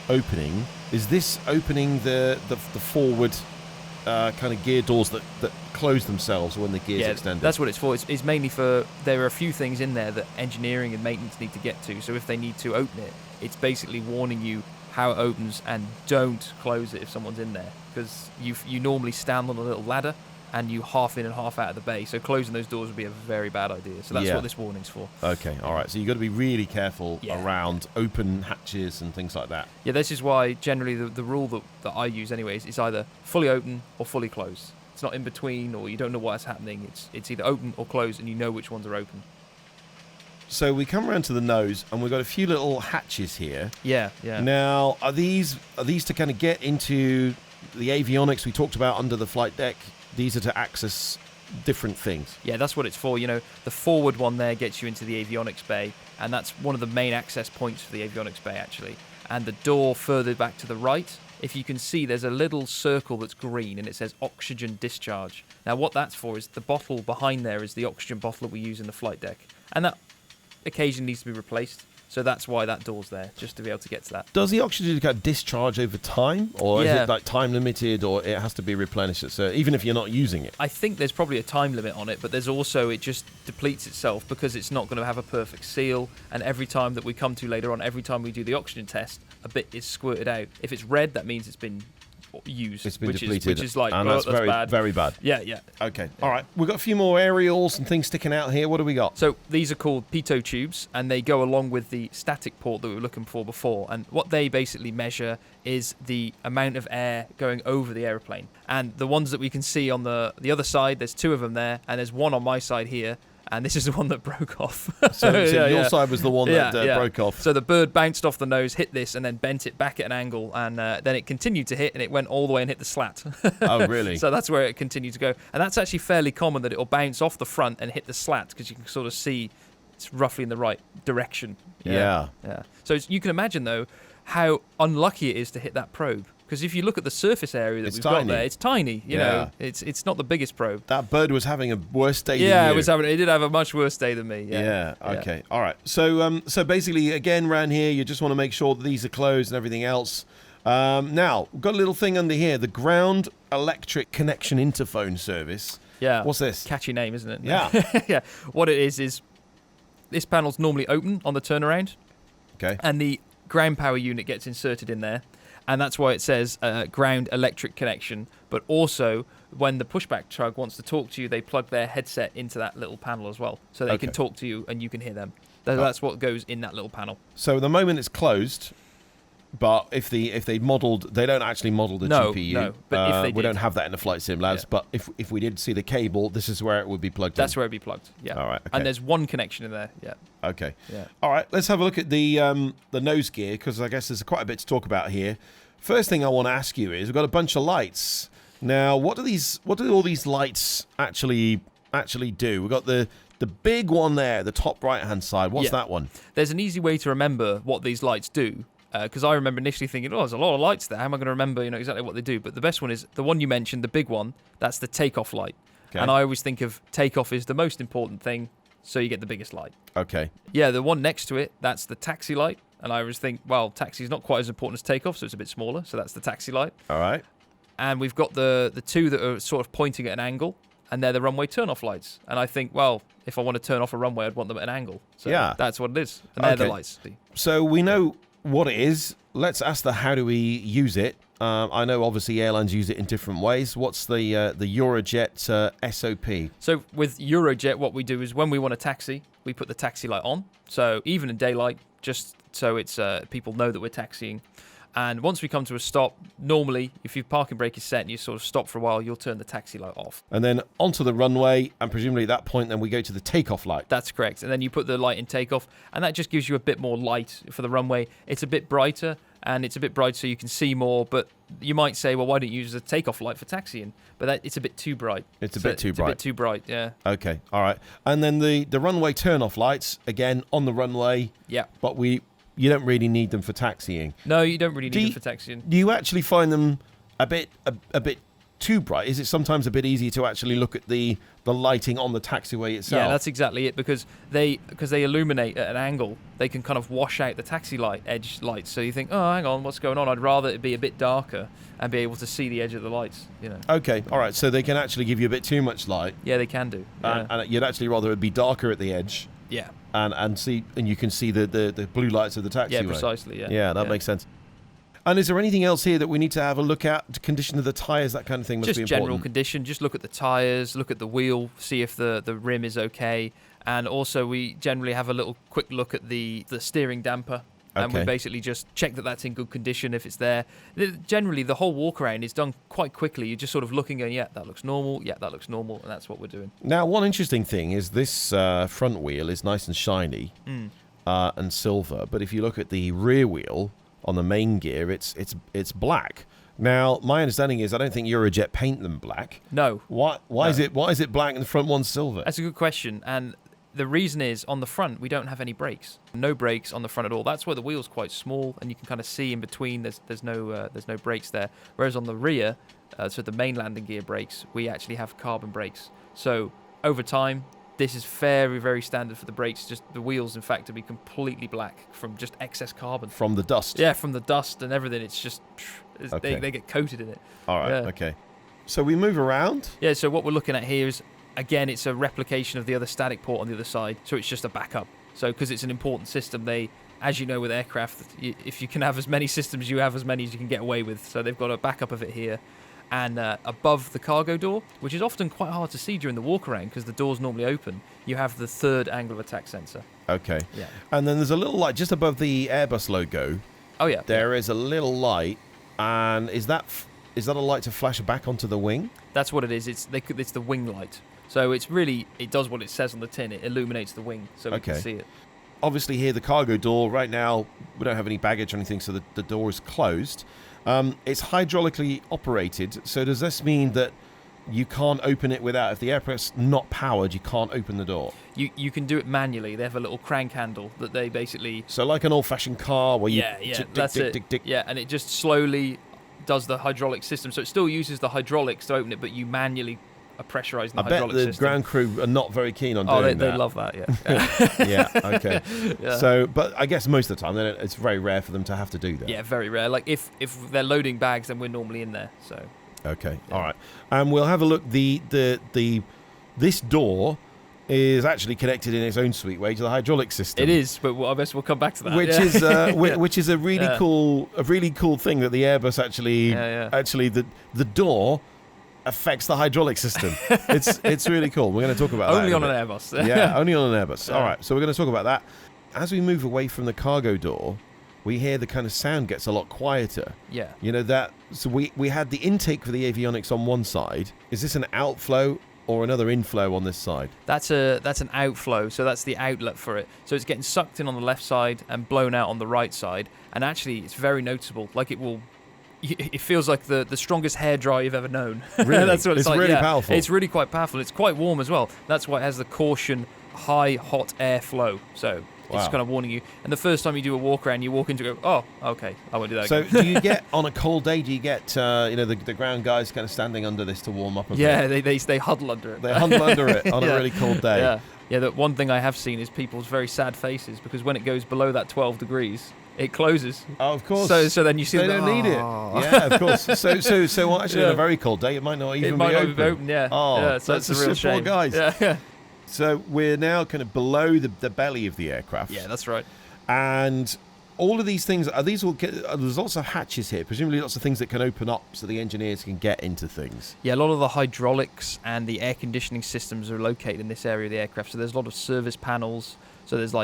opening. Is this opening the forward kind of gear doors that close themselves when the gear's extended? That's what it's for. It's mainly for, there are a few things in there that engineering and maintenance need to get to. So if they need to open it, it's basically warning you how it opens and don't close it if someone's in there. Because you normally stand on a little ladder and you half in and half out of the bay. So closing those doors would be a very bad idea. So that's what this warning's for. Okay, all right. So you've got to be really careful around open hatches and things like that. Yeah, this is why generally the rule that I use anyways is either fully open or fully closed. It's not in between or you don't know what's happening. It's either open or closed and you know which ones are open. So we come around to the nose and we've got a few little hatches here. Yeah, yeah. Now, are these to kind of get into the avionics we talked about under the flight deck? These are to access different things. Yeah, that's what it's for. The forward one there gets you into the avionics bay, and that's one of the main access points for the avionics bay, actually. And the door further back to the right, if you can see, there's a little circle that's green, and it says oxygen discharge. Now, what that's for is the bottle behind there is the oxygen bottle that we use in the flight deck, and that occasionally needs to be replaced. So that's why that door's there, just to be able to get to that. Does the oxygen discharge over time? Or is it like time limited, or it has to be replenished? So even if you're not using it? I think there's probably a time limit on it, but there's also, it just depletes itself because it's not going to have a perfect seal. And every time that we come to later on, every time we do the oxygen test, a bit is squirted out. If it's red, that means it's been used. It's been depleted. which is like, and that's very bad. Very bad. Yeah, yeah. Okay. All right. We've got a few more aerials and things sticking out here. What do we got? So these are called pitot tubes, and they go along with the static port that we were looking for before. And what they basically measure is the amount of air going over the aeroplane. And the ones that we can see on the other side, there's two of them there, and there's one on my side here. And this is the one that broke off. So your side was the one that broke off. So the bird bounced off the nose, hit this, and then bent it back at an angle. And then it continued to hit, and it went all the way and hit the slat. Oh, really? So that's where it continued to go. And that's actually fairly common, that it'll bounce off the front and hit the slat, because you can sort of see it's roughly in the right direction. Yeah. So you can imagine, though, how unlucky it is to hit that probe. Because if you look at the surface area that we've got there, it's tiny. You know, it's not the biggest probe. That bird was having a worse day than you. It did have a much worse day than me. Yeah. Okay. All right. So basically, again, around here, you just want to make sure that these are closed and everything else. Now, we've got a little thing under here, the ground electric connection interphone service. Yeah. What's this? Catchy name, isn't it? Yeah. Yeah. What it is this panel's normally open on the turnaround. Okay. And the ground power unit gets inserted in there. And that's why it says ground electric connection. But also, when the pushback truck wants to talk to you, they plug their headset into that little panel as well, so they can talk to you and you can hear them. That's what goes in that little panel. So the moment it's closed, but if they modelled, they don't actually model the GPU. No, but if they did, we don't have that in the Flight Sim Labs. Yeah. But if we did see the cable, this is where it would be plugged in. That's where it'd be plugged. Yeah. All right. Okay. And there's one connection in there. Yeah. Okay. Yeah. All right. Let's have a look at the nose gear, because I guess there's quite a bit to talk about here. First thing I want to ask you is, we've got a bunch of lights. Now, what do all these lights actually do? We've got the big one there, the top right-hand side. What's that one? There's an easy way to remember what these lights do. Because I remember initially thinking, there's a lot of lights there. How am I going to remember, exactly what they do? But the best one is the one you mentioned, the big one. That's the takeoff light. Okay. And I always think of takeoff is the most important thing, so you get the biggest light. Okay. Yeah, the one next to it, that's the taxi light. And I always think, well, taxi is not quite as important as takeoff, so it's a bit smaller. So that's the taxi light. All right. And we've got the two that are sort of pointing at an angle, and they're the runway turn-off lights. And I think, well, if I want to turn off a runway, I'd want them at an angle. So that's what it is. And they're the lights. So we know what it is. Let's ask how do we use it? I know obviously airlines use it in different ways. What's the Eurojet SOP? So with Eurojet, what we do is when we want a taxi, we put the taxi light on. So even in daylight, just so it's people know that we're taxiing. And once we come to a stop, normally, if your parking brake is set and you sort of stop for a while, you'll turn the taxi light off. And then onto the runway, and presumably at that point, then we go to the takeoff light. That's correct. And then you put the light in takeoff, and that just gives you a bit more light for the runway. It's a bit brighter, and it's a bit bright so you can see more, but you might say, well, why don't you use a takeoff light for taxiing? But it's a bit too bright. It's a bit too bright. It's a bit too bright, yeah. Okay, all right. And then the runway turn-off lights, again, on the runway. Yeah. But you don't really need them for taxiing. No, you don't really need them for taxiing. Do you actually find them a bit too bright? Is it sometimes a bit easier to actually look at the lighting on the taxiway itself? Yeah, that's exactly it, because they illuminate at an angle. They can kind of wash out the taxi light edge lights. So you think, oh, hang on, what's going on? I'd rather it be a bit darker and be able to see the edge of the lights. Okay, all right. So they can actually give you a bit too much light. Yeah, they can do. Yeah. And you'd actually rather it be darker at the edge. Yeah. And you can see the blue lights of the taxiway. Yeah, precisely. Yeah. Yeah, that makes sense. And is there anything else here that we need to have a look at? Condition of the tyres, that kind of thing must be important. Just general condition. Just look at the tyres, look at the wheel, see if the rim is okay. And also we generally have a little quick look at the steering damper. And we basically just check that that's in good condition if it's there. Generally, the whole walk-around is done quite quickly. You're just sort of looking and, yeah, that looks normal. Yeah, that looks normal. And that's what we're doing. Now, one interesting thing is this front wheel is nice and shiny and silver. But if you look at the rear wheel on the main gear, it's black. Now, my understanding is I don't think Eurojet paint them black. No. Why is it black and the front one's silver? That's a good question. And the reason is, on the front, we don't have any brakes. No brakes on the front at all. That's where the wheel's quite small, and you can kind of see in between. There's no brakes there. Whereas on the rear, so the main landing gear brakes, we actually have carbon brakes. So over time, this is very, very standard for the brakes. Just the wheels, in fact, to be completely black from just excess carbon. From the dust. Yeah, from the dust and everything. It's just they get coated in it. All right. Yeah. Okay. So we move around. Yeah. So what we're looking at here is, again, it's a replication of the other static port on the other side, so it's just a backup. So because it's an important system, as you know with aircraft, if you can have as many systems, you have as many as you can get away with. So they've got a backup of it here. And above the cargo door, which is often quite hard to see during the walk-around because the door's normally open, you have the third angle of attack sensor. Okay. Yeah. And then there's a little light just above the Airbus logo. Oh, yeah. There is a little light, and is that a light to flash back onto the wing? That's what it is. It's the wing light. So it does what it says on the tin. It illuminates the wing so we can see it. Obviously here, the cargo door, right now, we don't have any baggage or anything, so the door is closed. It's hydraulically operated, so does this mean that you can't open it if the aircraft's not powered, you can't open the door? You can do it manually. They have a little crank handle that they basically... So like an old-fashioned car where you... that's it. Yeah, and it just slowly does the hydraulic system. So it still uses the hydraulics to open it, but you manually are pressurizing the hydraulic system. I bet the ground crew are not very keen on doing that. They love that, yeah. Yeah, okay. Yeah. So, but I guess most of the time, it's very rare for them to have to do that. Yeah, very rare. Like, if they're loading bags, then we're normally in there, so... Okay, yeah. All right. We'll have a look. This door is actually connected in its own sweet way to the hydraulic system. It is, but I guess we'll come back to that. Which is a really cool thing that the Airbus actually the door affects the hydraulic system. It's really cool. We're going to talk about that. Only on an Airbus. Yeah, only on an Airbus. All right, so we're going to talk about that. As we move away from the cargo door, we hear the kind of sound gets a lot quieter. Yeah. You know that. So we had the intake for the avionics on one side. Is this an outflow or another inflow on this side? That's an outflow, so that's the outlet for it. So it's getting sucked in on the left side and blown out on the right side. And actually, it's very noticeable. Like it feels like the strongest hairdryer you've ever known. Really? That's what it's like. Really powerful. It's really quite powerful. It's quite warm as well. That's why it has the caution high hot air flow. So it's kind of warning you. And the first time you do a walk around, you walk into it, oh, okay, I won't do that again. So do you get, on a cold day, do you get, the ground guys kind of standing under this to warm up a bit? Yeah, they huddle under it. They huddle under it on a really cold day. Yeah. Yeah, the one thing I have seen is people's very sad faces because when it goes below that 12 degrees, it closes. Oh, of course. So then you see they don't need it. Yeah, of course. So actually on a very cold day, it might not even be open. Yeah. Oh, yeah, so that's a real shame. Poor guys. Yeah. So we're now kind of below the belly of the aircraft. Yeah, that's right. And all of these things, there's lots of hatches here, presumably lots of things that can open up so the engineers can get into things. Yeah, a lot of the hydraulics and the air conditioning systems are located in this area of the aircraft. So there's a lot of service panels. So there's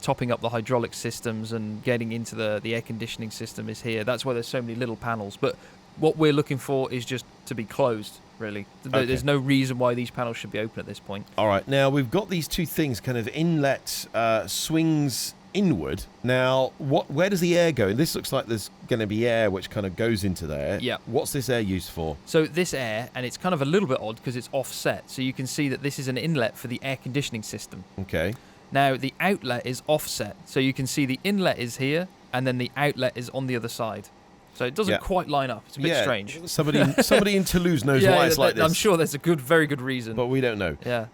topping up the hydraulic systems and getting into the air conditioning system is here. That's why there's so many little panels. But what we're looking for is just to be closed, really. Okay. There's no reason why these panels should be open at this point. All right. Now, we've got these two things, kind of inlet swings inward. Now, where does the air go? This looks like there's going to be air which kind of goes into there. Yeah. What's this air used for? So this air, and it's kind of a little bit odd because it's offset. So you can see that this is an inlet for the air conditioning system. Okay. Now, the outlet is offset. So you can see the inlet is here, and then the outlet is on the other side. So it doesn't quite line up. It's a bit strange. Somebody in Toulouse knows why it's like this. I'm sure there's a very good reason. But we don't know. Yeah.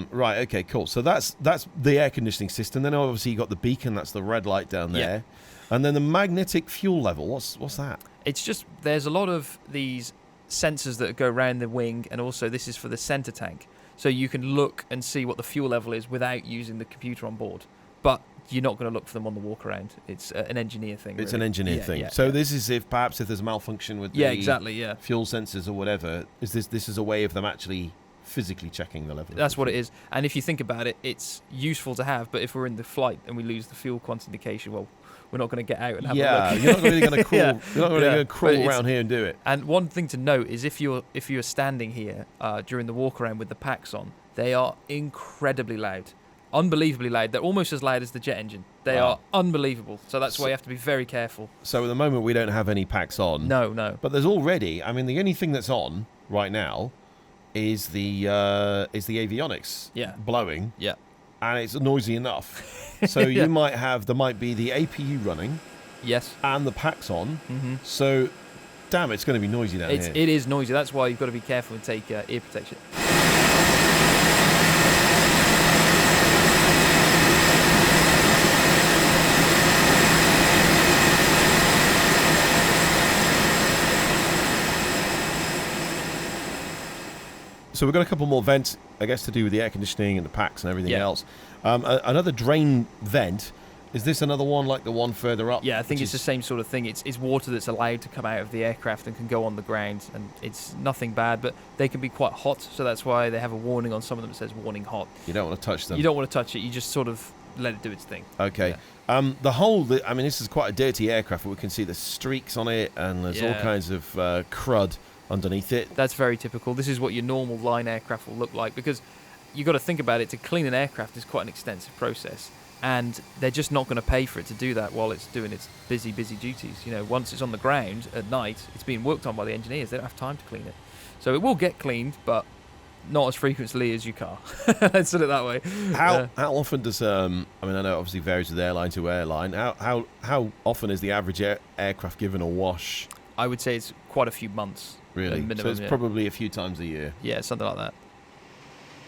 Right, okay, cool. So that's the air conditioning system. Then obviously you got the beacon, that's the red light down there. Yeah. And then the magnetic fuel level, what's that? It's just, there's a lot of these sensors that go around the wing, and also this is for the center tank. So you can look and see what the fuel level is without using the computer on board. But you're not going to look for them on the walk around. It's an engineer thing. It's really. an engineer thing. Yeah, so this is if there's a malfunction with the fuel sensors or whatever. This is a way of them actually physically checking the level. That's what it is. And if you think about it, it's useful to have. But if we're in the flight and we lose the fuel quantity indication, well, we're not going to get out and have a look. Yeah, you're not really going to crawl. You're not really going to crawl around here and do it. And one thing to note is if you're standing here during the walk around with the packs on, they are incredibly loud. Unbelievably loud. They're almost as loud as the jet engine. They are unbelievable. So that's why you have to be very careful. So at the moment we don't have any packs on. No. But there's already, the only thing that's on right now is the avionics blowing. Yeah. And it's noisy enough. So there might be the APU running. Yes. And the packs on. Mm-hmm. So damn, it's going to be noisy down here. It is noisy. That's why you've got to be careful and take ear protection. So we've got a couple more vents, I guess, to do with the air conditioning and the packs and everything else. Another drain vent. Is this another one like the one further up? Yeah, I think it's the same sort of thing. It's water that's allowed to come out of the aircraft and can go on the ground, and it's nothing bad, but they can be quite hot, so that's why they have a warning on some of them that says warning hot. You don't want to touch them. You don't want to touch it. You just sort of let it do its thing. Okay. Yeah. This is quite a dirty aircraft, but we can see the streaks on it, and there's all kinds of crud underneath it. That's very typical. This is what your normal line aircraft will look like, because you've got to think about it. To clean an aircraft is quite an extensive process, and they're just not going to pay for it to do that while it's doing its busy duties. Once it's on the ground at night, it's being worked on by the engineers. They don't have time to clean it. So it will get cleaned, but not as frequently as your car. Let's put it that way. How often does I know it obviously varies with airline to airline. How often is the average aircraft given a wash? I would say it's quite a few months. Really? Minimum, so it's probably a few times a year. Yeah, something like that.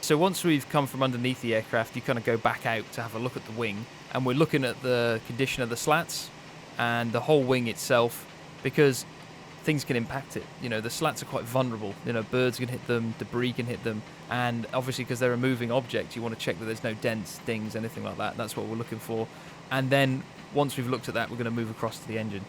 So once we've come from underneath the aircraft, you kind of go back out to have a look at the wing, and we're looking at the condition of the slats and the whole wing itself, because things can impact it. The slats are quite vulnerable. Birds can hit them, debris can hit them, and obviously because they're a moving object, you want to check that there's no dents, dings, anything like that. That's what we're looking for. And then once we've looked at that, we're going to move across to the engine.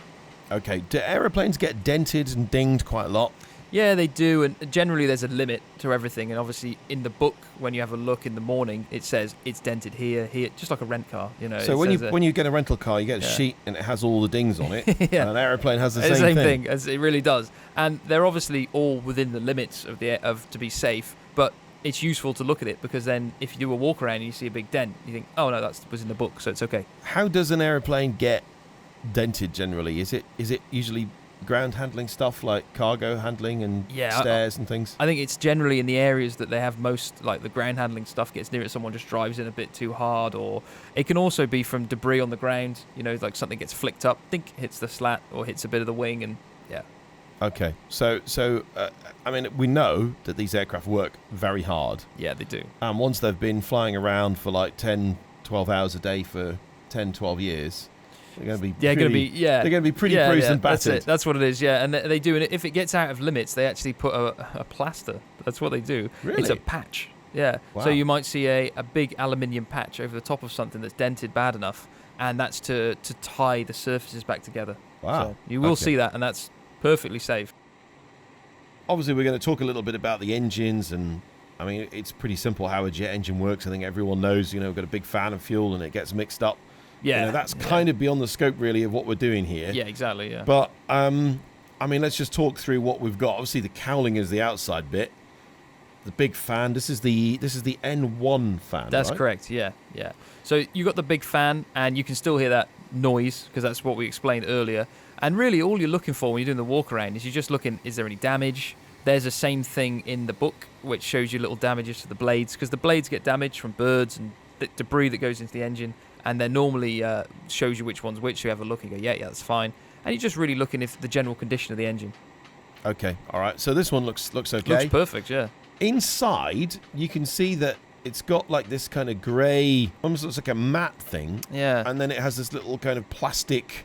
Okay. Do aeroplanes get dented and dinged quite a lot? Yeah, they do, and generally there's a limit to everything. And obviously, in the book, when you have a look in the morning, it says it's dented here, just like a rent car. So when you get a rental car, you get a sheet and it has all the dings on it. Yeah. And an aeroplane has the same thing. As it really does, and they're obviously all within the limits of to be safe. But it's useful to look at it because then if you do a walk around and you see a big dent, you think, oh no, that was in the book, so it's okay. How does an aeroplane get dented generally? Is it usually ground handling stuff like cargo handling and stairs and things? I think it's generally in the areas that they have most, like the ground handling stuff gets near it, someone just drives in a bit too hard, or it can also be from debris on the ground, like something gets flicked up, hits the slat or hits a bit of the wing, and yeah. Okay, so I mean, we know that these aircraft work very hard. Yeah, they do. And once they've been flying around for like 10, 12 hours a day for 10, 12 years, they're going to be pretty bruised and battered. That's what it is, yeah. And they do, and if it gets out of limits, they actually put a plaster. That's what they do. Really? It's a patch. Yeah. Wow. So you might see a big aluminium patch over the top of something that's dented bad enough, and that's to tie the surfaces back together. Wow. So you will see that, and that's perfectly safe. Obviously, we're going to talk a little bit about the engines, and I mean, it's pretty simple how a jet engine works. I think everyone knows, we've got a big fan of fuel and it gets mixed up. Yeah. That's kind of beyond the scope, really, of what we're doing here. Yeah, exactly, yeah. But, I mean, let's just talk through what we've got. Obviously, the cowling is the outside bit. The big fan, this is the N1 fan, That's right? correct, yeah. So you got the big fan, and you can still hear that noise, because that's what we explained earlier. And really, all you're looking for when you're doing the walk around is you're just looking, is there any damage? There's the same thing in the book, which shows you little damages to the blades, because the blades get damaged from birds and debris that goes into the engine, and then normally shows you which one's which, so you have a look and go, yeah, that's fine. And you're just really looking at the general condition of the engine. Okay, all right. So this one looks okay. Looks perfect, yeah. Inside, you can see that it's got like this kind of grey, almost looks like a matte thing. Yeah. And then it has this little kind of plastic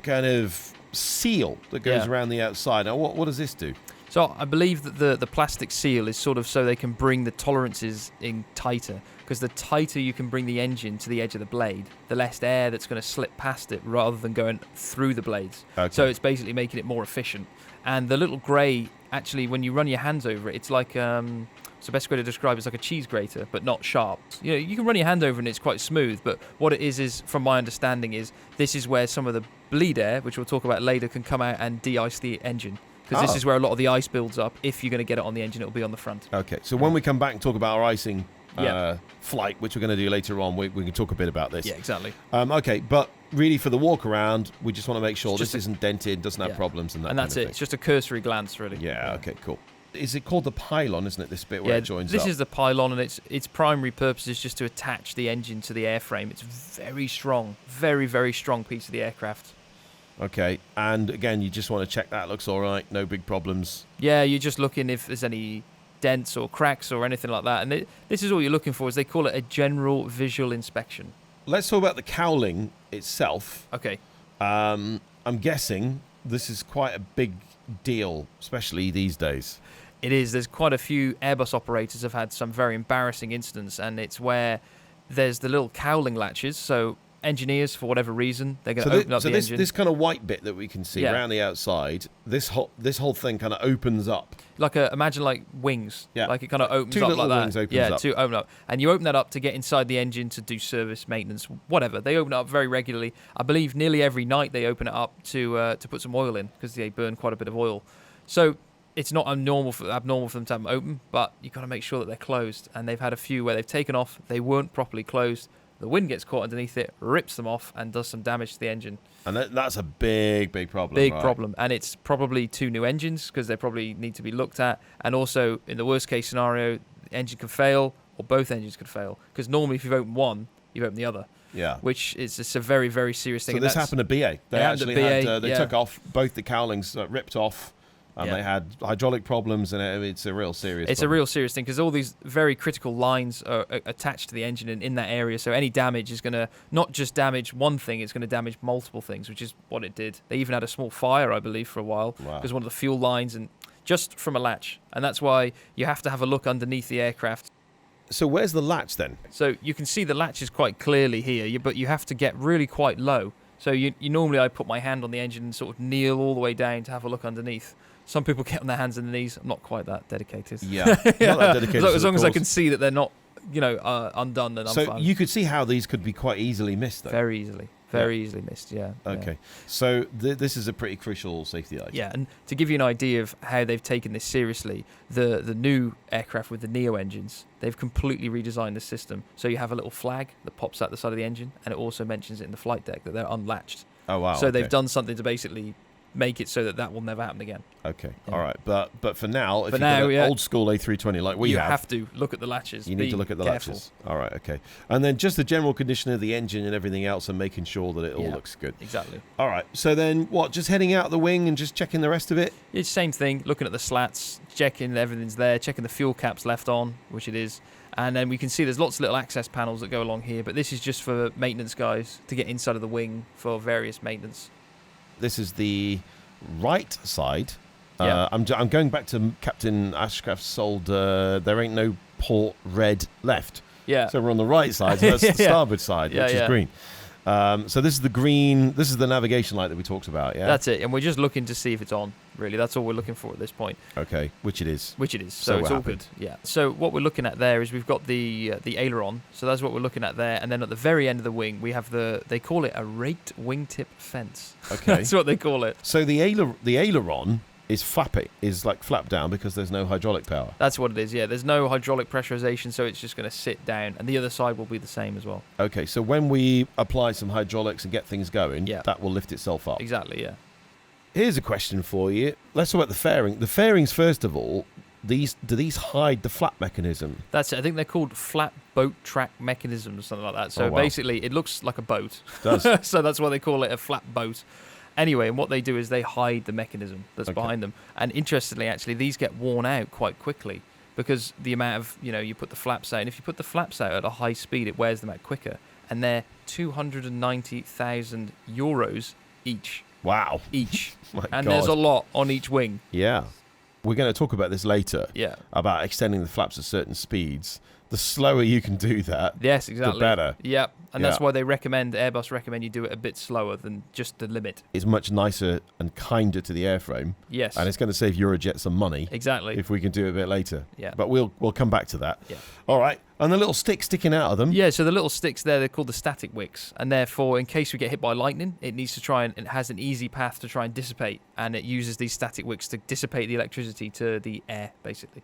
kind of seal that goes around the outside. Now, what does this do? So I believe that the plastic seal is sort of so they can bring the tolerances in tighter, because the tighter you can bring the engine to the edge of the blade, the less air that's going to slip past it rather than going through the blades. Okay. So it's basically making it more efficient. And the little grey, actually, when you run your hands over it, it's like so the best way to describe it is like a cheese grater, but not sharp. You can run your hand over it and it's quite smooth, but what it is from my understanding, is this is where some of the bleed air, which we'll talk about later, can come out and de-ice the engine. Because this is where a lot of the ice builds up. If you're going to get it on the engine, it'll be on the front. Okay, so when we come back and talk about our icing flight, which we're going to do later on, we can talk a bit about this. Yeah, exactly. Okay, but really for the walk around, we just want to make sure this isn't dented, doesn't have problems, and that's it. It's just a cursory glance, really. Yeah, okay, cool. Is it called the pylon, isn't it, this bit where it joins this up? is the pylon, and its primary purpose is just to attach the engine to the airframe. It's very strong, very, very strong piece of the aircraft. Okay, and again, you just want to check that looks all right, no big problems. Yeah, you're just looking if there's any dents or cracks or anything like that. And this is all you're looking for, is they call it a general visual inspection. Let's talk about the cowling itself. Okay. I'm guessing this is quite a big deal, especially these days. It is. There's quite a few Airbus operators have had some very embarrassing incidents, and it's where there's the little cowling latches. So engineers, for whatever reason, they're going to open up the engine. This kind of white bit that we can see around the outside, this whole thing kind of opens up. Imagine like wings. Yeah. Like it kind of opens two up little like wings that. Opens up. Two open up. And you open that up to get inside the engine to do service, maintenance, whatever. They open it up very regularly. I believe nearly every night they open it up to put some oil in, because they burn quite a bit of oil. So it's not abnormal for them to have them open, but you've got to make sure that they're closed. And they've had a few where they've taken off, they weren't properly closed. The wind gets caught underneath it, rips them off, and does some damage to the engine. And that's a big problem. Big problem. And it's probably two new engines, because they probably need to be looked at. And also, in the worst case scenario, the engine can fail, or both engines could fail. Because normally, if you've opened one, you open the other. Yeah. Which is just a very, very serious thing. So this happened to BA. They took off both the cowlings, ripped off. They had hydraulic problems, and it's a real serious problem. It's a real serious thing, because all these very critical lines are attached to the engine in that area, so any damage is going to not just damage one thing, it's going to damage multiple things, which is what it did. They even had a small fire, I believe, for a while, because one of the fuel lines, and just from a latch. And that's why you have to have a look underneath the aircraft. So where's the latch then? So you can see the latches quite clearly here, but you have to get really quite low. So you normally, I put my hand on the engine and sort of kneel all the way down to have a look underneath. Some people get on their hands and knees. I'm not quite that dedicated. Yeah, not that dedicated. As long as I can see that they're not, undone, then I'm fine. So you could see how these could be quite easily missed, though. Very easily. Very easily missed, yeah. Okay. So this is a pretty crucial safety item. Yeah, and to give you an idea of how they've taken this seriously, the new aircraft with the Neo engines, they've completely redesigned the system. So you have a little flag that pops out the side of the engine, and it also mentions it in the flight deck that they're unlatched. Oh, wow. So they've done something to basically make it so that will never happen again. Okay, Yeah. all right. But for now, if you've got an old school A320 like we you have to look at the latches. You need to look at the latches. All right, okay. And then just the general condition of the engine and everything else, and making sure that it all looks good. Exactly. All right. So then what, just heading out the wing and just checking the rest of it? It's the same thing, looking at the slats, checking everything's there, checking the fuel cap's left on, which it is. And then we can see there's lots of little access panels that go along here, but this is just for maintenance guys to get inside of the wing for various maintenance. This is the right side. Yeah. I'm going back to Captain Ashcraft's old there ain't no port red left. Yeah. So we're on the right side, so that's the starboard side, which is green. So this is the green, this is the navigation light that we talked about, yeah? That's it, and we're just looking to see if it's on, really. That's all we're looking for at this point. Okay, which it is. So it's all good, yeah. So what we're looking at there is we've got the aileron, so that's what we're looking at there, and then at the very end of the wing, we have they call it a raked wingtip fence. Okay. That's what they call it. So the aileron is flap down because there's no hydraulic power. That's what it is, yeah. There's no hydraulic pressurization, so it's just going to sit down, and the other side will be the same as well. Okay, so when we apply some hydraulics and get things going, that will lift itself up. Exactly, yeah. Here's a question for you. Let's talk about the fairing. The fairings, first of all, do these hide the flap mechanism? That's it. I think they're called flat boat track mechanisms or something like that. So basically, it looks like a boat. It does. So that's why they call it a flat boat. Anyway, and what they do is they hide the mechanism that's behind them. And interestingly, actually, these get worn out quite quickly because the amount of, you put the flaps out. And if you put the flaps out at a high speed, it wears them out quicker. And they're 290,000 euros each. Wow. Each. My and God. there's a lot on each wing. Yeah. We're going to talk about this later. Yeah. About extending the flaps at certain speeds. The slower you can do that, yes, exactly, the better. Yep. And that's why Airbus recommend you do it a bit slower than just the limit. It's much nicer and kinder to the airframe. Yes. And it's going to save Eurojet some money. Exactly. If we can do it a bit later. Yeah. But we'll come back to that. Yeah. All right. And the little stick sticking out of them. Yeah, so the little sticks there, they're called the static wicks. And therefore, in case we get hit by lightning, it needs to try and it has an easy path to try and dissipate. And it uses these static wicks to dissipate the electricity to the air, basically.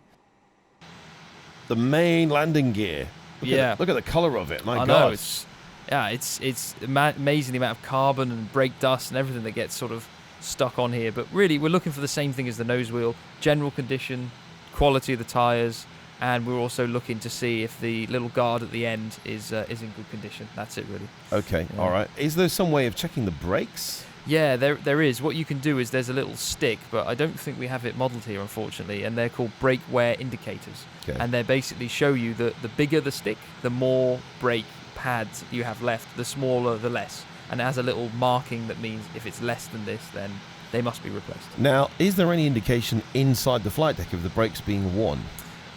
The main landing gear. Look at the colour of it. My God. I know, it's amazing the amount of carbon and brake dust and everything that gets sort of stuck on here. But really, we're looking for the same thing as the nose wheel: general condition, quality of the tyres, and we're also looking to see if the little guard at the end is in good condition. That's it, really. Okay, all right. Is there some way of checking the brakes? Yeah, there is. What you can do is there's a little stick, but I don't think we have it modelled here, unfortunately, and they're called brake wear indicators. Okay. And they basically show you that the bigger the stick, the more brake pads you have left, the smaller the less. And it has a little marking that means if it's less than this, then they must be replaced. Now, is there any indication inside the flight deck of the brakes being worn?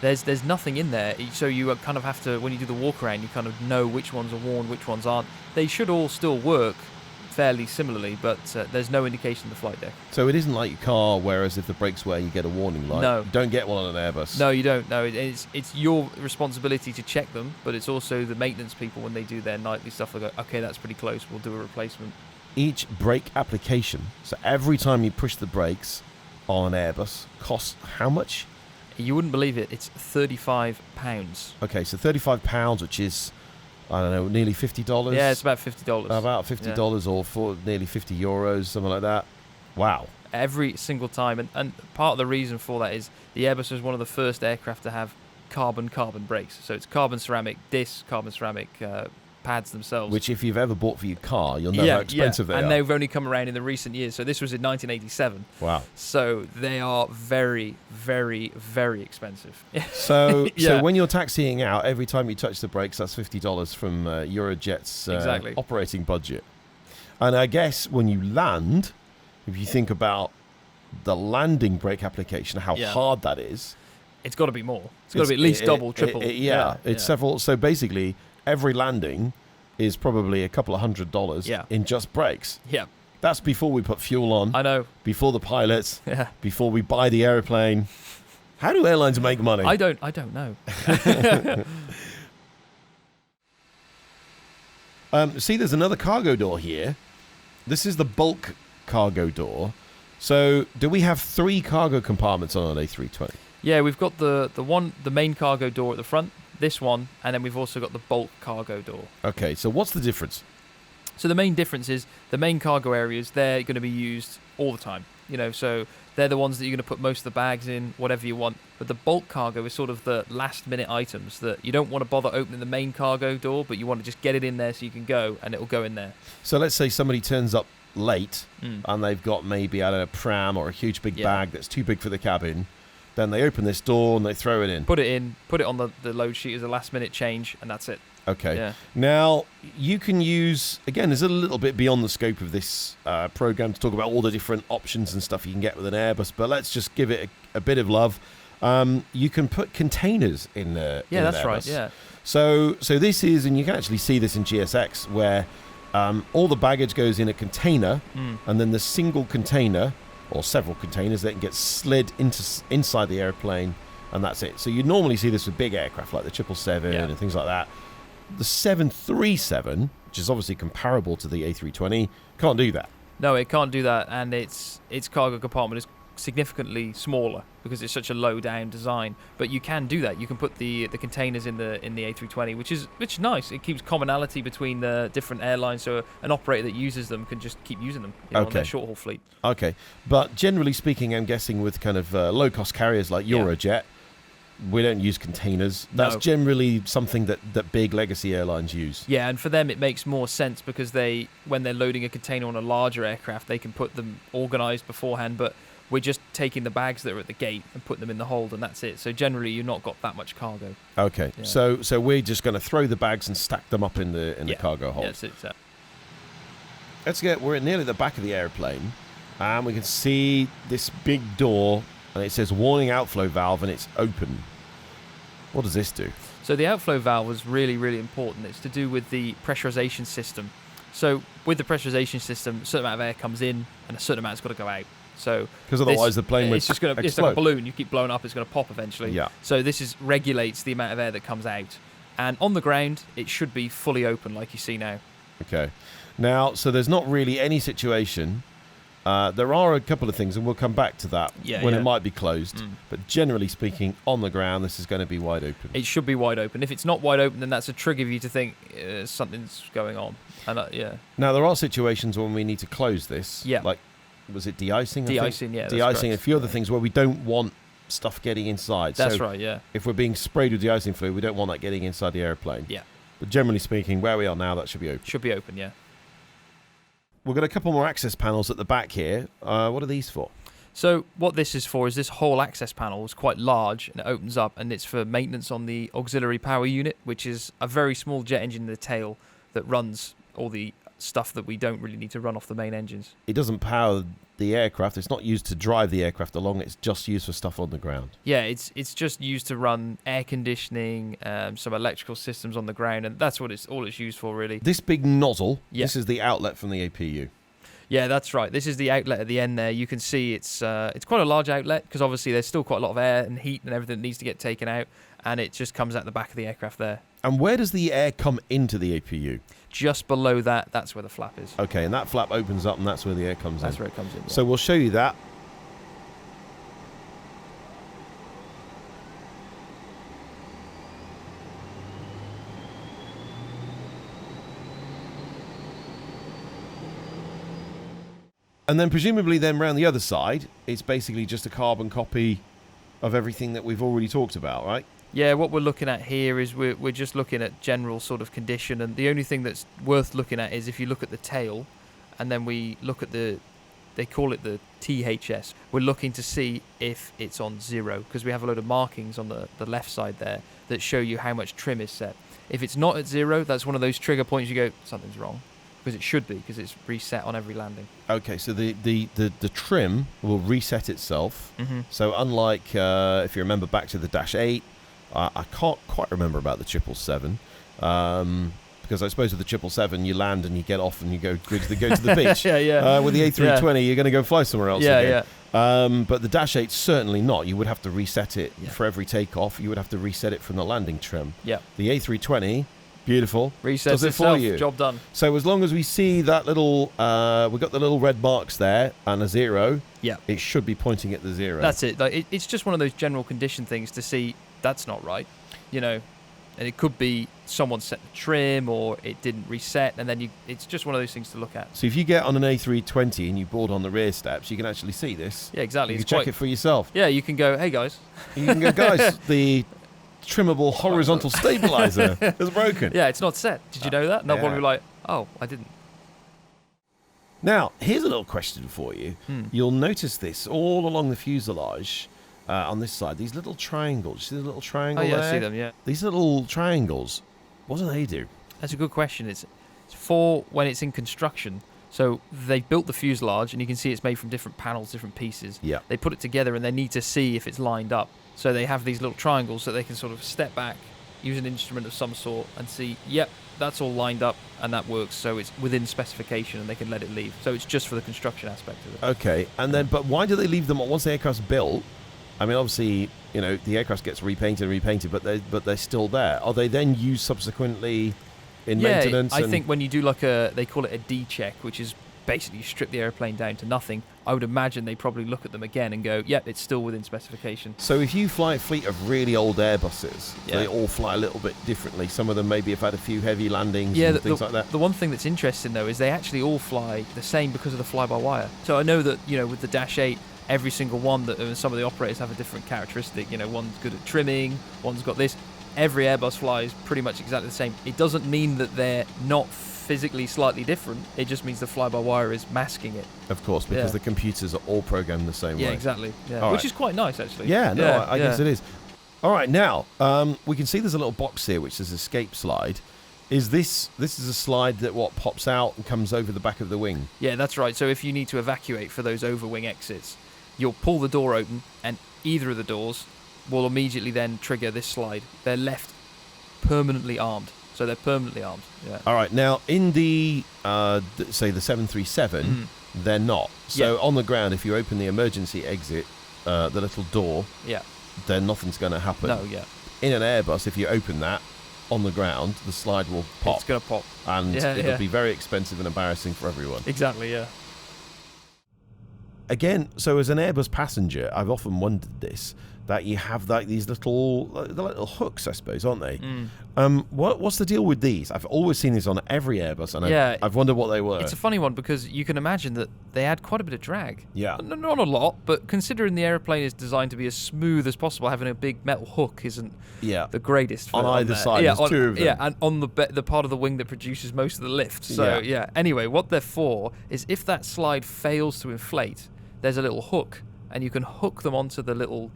There's nothing in there, so you kind of have to, when you do the walk around, you kind of know which ones are worn, which ones aren't. They should all still work fairly similarly, but there's no indication in the flight deck. So it isn't like your car, whereas if the brakes wear, you get a warning light. No. You don't get one on an Airbus. No, you don't. No, it's your responsibility to check them, but it's also the maintenance people when they do their nightly stuff. They go, okay, that's pretty close. We'll do a replacement. Each brake application, so every time you push the brakes on an Airbus, costs how much? You wouldn't believe it. It's £35. Okay, so £35, which is, I don't know, nearly $50? Yeah, it's about $50. About $50 or for nearly 50 euros, something like that. Wow. Every single time. And part of the reason for that is the Airbus was one of the first aircraft to have carbon brakes. So it's carbon ceramic discs, carbon ceramic pads themselves. Which if you've ever bought for your car, you'll know how expensive they are. And they've only come around in the recent years. So this was in 1987. Wow. So they are very, very, very expensive. So when you're taxiing out, every time you touch the brakes, that's $50 from Eurojet's operating budget. And I guess when you land, if you think about the landing brake application, how hard that is. It's got to be more. It's got to be at least double, triple. It's several. So basically, every landing is probably a couple of $100 in just brakes. Yeah. That's before we put fuel on. I know. Before the pilots. Yeah. Before we buy the airplane. How do airlines make money? I don't know. See, there's another cargo door here. This is the bulk cargo door. So, do we have 3 cargo compartments on an A320? Yeah, we've got the main cargo door at the front, this one, and then we've also got the bulk cargo door. Okay, so what's the difference? So the main difference is the main cargo areas, they're going to be used all the time. So they're the ones that you're going to put most of the bags in, whatever you want. But the bulk cargo is sort of the last minute items that you don't want to bother opening the main cargo door, but you want to just get it in there so you can go, and it'll go in there. So let's say somebody turns up late and they've got maybe, I don't know, a pram or a huge big bag that's too big for the cabin. Then they open this door and they throw it in. Put it on the load sheet as a last minute change, and that's it. Okay. Yeah. Now, you can use, again, there's a little bit beyond the scope of this program to talk about all the different options and stuff you can get with an Airbus, but let's just give it a bit of love. You can put containers in the Yeah, that's Airbus. right, yeah. So this is, and you can actually see this in GSX, where all the baggage goes in a container, and then the single container, or several containers, that can get slid inside the airplane, and that's it. So you normally see this with big aircraft like the 777 and things like that. The 737, which is obviously comparable to the A320, can't do that. No, it can't do that, and its cargo compartment is significantly smaller because it's such a low down design. But you can do that. You can put the containers in the A320, which is nice. It keeps commonality between the different airlines, so an operator that uses them can just keep using them on their short haul fleet. Okay, but generally speaking, I'm guessing with kind of low cost carriers like Eurojet, we don't use containers. That's generally something that big legacy airlines use. Yeah, and for them it makes more sense because when they're loading a container on a larger aircraft, they can put them organised beforehand, but we're just taking the bags that are at the gate and putting them in the hold, and that's it. So generally you've not got that much cargo. Okay, so we're just going to throw the bags and stack them up in the cargo hold. Yes, it's we're at nearly the back of the airplane, and we can see this big door, and it says warning outflow valve, and it's open. What does this do? So the outflow valve was really, really important. It's to do with the pressurization system. So with the pressurization system, a certain amount of air comes in and a certain amount's got to go out. So because otherwise the plane would it's like a balloon. You keep blowing up, it's going to pop eventually. Yeah. So this regulates the amount of air that comes out. And on the ground, it should be fully open like you see now. Okay. Now, so there's not really any situation. There are a couple of things, and we'll come back to that when it might be closed. But generally speaking, on the ground, this is going to be wide open. It should be wide open. If it's not wide open, then that's a trigger for you to think something's going on. And Now, there are situations when we need to close this. Yeah. Like, was it de-icing? De-icing, yeah. De-icing, a few other things where we don't want stuff getting inside. That's right, yeah. If we're being sprayed with de-icing fluid, we don't want that getting inside the airplane. Yeah. But generally speaking, where we are now, that should be open. Should be open, yeah. We've got a couple more access panels at the back here. What are these for? So what this is for is this whole access panel is quite large and it opens up, and it's for maintenance on the auxiliary power unit, which is a very small jet engine in the tail that runs all the stuff that we don't really need to run off the main engines. It doesn't power the aircraft. It's not used to drive the aircraft along. It's just used for stuff on the ground. Yeah, it's just used to run air conditioning, some electrical systems on the ground, and that's what all it's used for, really. This big nozzle, this is the outlet from the APU. Yeah, that's right. This is the outlet at the end there. You can see it's quite a large outlet because obviously there's still quite a lot of air and heat and everything that needs to get taken out, and it just comes out the back of the aircraft there. And where does the air come into the APU? Just below that, that's where the flap is. Okay, and that flap opens up and that's where the air comes in. That's where it comes in. Yeah. So we'll show you that. And then presumably then round the other side, it's basically just a carbon copy of everything that we've already talked about, right? Yeah, what we're looking at here is we're just looking at general sort of condition, and the only thing that's worth looking at is if you look at the tail, and then we look at they call it the THS. We're looking to see if it's on 0, because we have a load of markings on the left side there that show you how much trim is set. If it's not at 0, that's one of those trigger points you go, something's wrong. Because it should be, because it's reset on every landing. Okay, so the trim will reset itself. Mm-hmm. So unlike, if you remember back to the Dash 8, I can't quite remember about the 777, because I suppose with the 777 you land and you get off and you go to the beach. yeah. With the A320 you're going to go fly somewhere else again. Yeah. But the Dash 8 certainly not. You would have to reset it for every takeoff. You would have to reset it from the landing trim. Yeah. The A320, beautiful, resets does it itself, for you. job done. So as long as we see that little, we've got the little red marks there and a 0. Yeah. It should be pointing at the 0. That's it. Like it's just one of those general condition things to see that's not right, and it could be someone set the trim or it didn't reset, and then it's just one of those things to look at. So if you get on an A320 and you board on the rear steps, you can actually see this. Yeah, exactly. You can check it for yourself. Yeah, you can go, hey guys. You can go, guys, the trimmable horizontal stabilizer is broken. Yeah, it's not set. Did you know that? No one will be like, oh, I didn't. Now, here's a little question for you. You'll notice this all along the fuselage on this side. These little triangles. See the little triangle there? I see them, yeah. These little triangles, what do they do? That's a good question. It's for when it's in construction. So they've built the fuselage, and you can see it's made from different panels, different pieces. Yeah. They put it together, and they need to see if it's lined up. So they have these little triangles so they can sort of step back, use an instrument of some sort, and see, yep, that's all lined up, and that works. So it's within specification, and they can let it leave. So it's just for the construction aspect of it. Okay, and then, but why do they leave them once the aircraft's built? I mean, obviously, the aircraft gets repainted, but they're still there. Are they then used subsequently in maintenance? I think when you do they call it a D check, which is basically you strip the airplane down to nothing. I would imagine they probably look at them again and go, yep, it's still within specification. So if you fly a fleet of really old Airbuses, they all fly a little bit differently. Some of them maybe have had a few heavy landings and things like that. The one thing that's interesting, though, is they actually all fly the same because of the fly-by-wire. So I know that, with the Dash 8, every single one, some of the operators have a different characteristic. One's good at trimming, one's got this. Every Airbus flies pretty much exactly the same. It doesn't mean that they're not physically slightly different. It just means the fly-by-wire is masking it. Of course, because the computers are all programmed the same way. Yeah, exactly. Yeah. Which is quite nice, actually. Yeah, no, I guess it is. All right, now, we can see there's a little box here which says escape slide. This is a slide that pops out and comes over the back of the wing? Yeah, that's right. So if you need to evacuate for those over-wing exits, you'll pull the door open, and either of the doors will immediately then trigger this slide. They're left permanently armed. So they're permanently armed. Yeah. All right. Now, in the, say, the 737, they're not. So on the ground, if you open the emergency exit, the little door, then nothing's going to happen. No, yeah. In an Airbus, if you open that on the ground, the slide will pop. It's going to pop. And it'll be very expensive and embarrassing for everyone. Exactly, yeah. Again, so as an Airbus passenger, I've often wondered this, that you have these little hooks, I suppose, aren't they? What's the deal with these? I've always seen these on every Airbus, and I've wondered what they were. It's a funny one because you can imagine that they add quite a bit of drag. Yeah. Not a lot, but considering the airplane is designed to be as smooth as possible, having a big metal hook isn't the greatest. On either side, there's two of them. Yeah, and on the part of the wing that produces most of the lift. So, anyway, what they're for is if that slide fails to inflate, there's a little hook, and you can hook them onto the little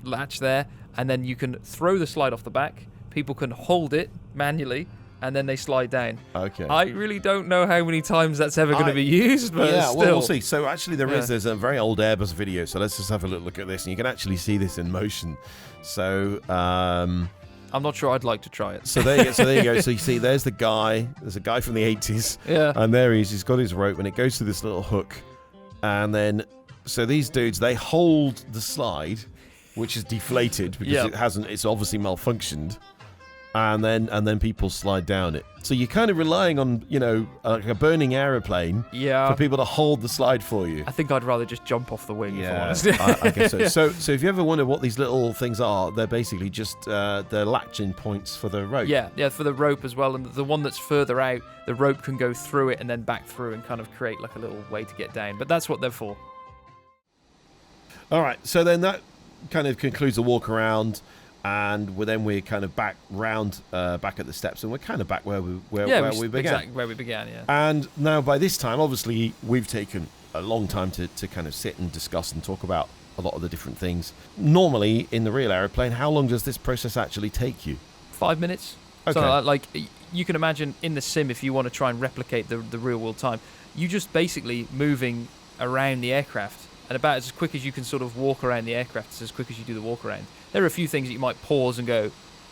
latch there, and then you can throw the slide off the back. People can hold it manually, and then they slide down. Okay. I really don't know how many times that's ever going to be used, but still. Well, we'll see. So actually there's a very old Airbus video, so let's just have a look at this, and you can actually see this in motion. So I'm not sure I'd like to try it. So there you go. So you see there's a guy from the 80s. Yeah. And there he's got his rope, and it goes to this little hook, and then so these dudes, they hold the slide, which is deflated because it's obviously malfunctioned, and then people slide down it. So you're kind of relying on like a burning aeroplane for people to hold the slide for you. I think I'd rather just jump off the wing. Yeah, I guess so. So if you ever wonder what these little things are, they're basically just they're latching points for the rope. Yeah, for the rope as well. And the one that's further out, the rope can go through it and then back through and kind of create like a little way to get down. But that's what they're for. All right, so then that kind of concludes the walk around, and we're kind of back at the steps, and we're kind of back where we began. Exactly where we began, yeah. And now by this time, obviously, we've taken a long time to kind of sit and discuss and talk about a lot of the different things. Normally, in the real aeroplane, how long does this process actually take you? 5 minutes. Okay. So, like, you can imagine in the sim, if you want to try and replicate the real world time, you just basically moving around the aircraft. And about as quick as you can sort of walk around the aircraft, it's as quick as you do the walk around. There are a few things that you might pause and go,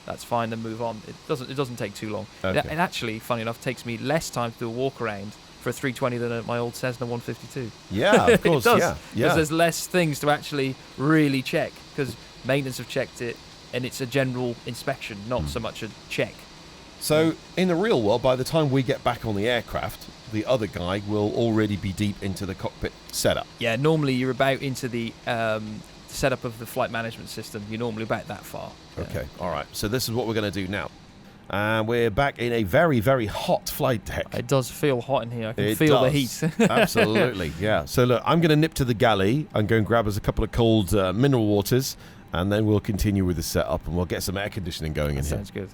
that's fine, then move on. It doesn't take too long. Okay. It actually, funny enough, takes me less time to do a walk around for a 320 than my old Cessna 152. Yeah, of course. It does, yeah. because there's less things to actually really check, because maintenance have checked it, and it's a general inspection, not so much a check. So, in the real world, by the time we get back on the aircraft, the other guy will already be deep into the cockpit setup. Yeah, normally you're about into the setup of the flight management system. You're normally about that far. Okay, all right. So this is what we're going to do now. And we're back in a very, very hot flight deck. It does feel hot in here. I can feel the heat. Absolutely, yeah. So look, I'm going to nip to the galley and go and grab us a couple of cold mineral waters, and then we'll continue with the setup, and we'll get some air conditioning going in here. Sounds good.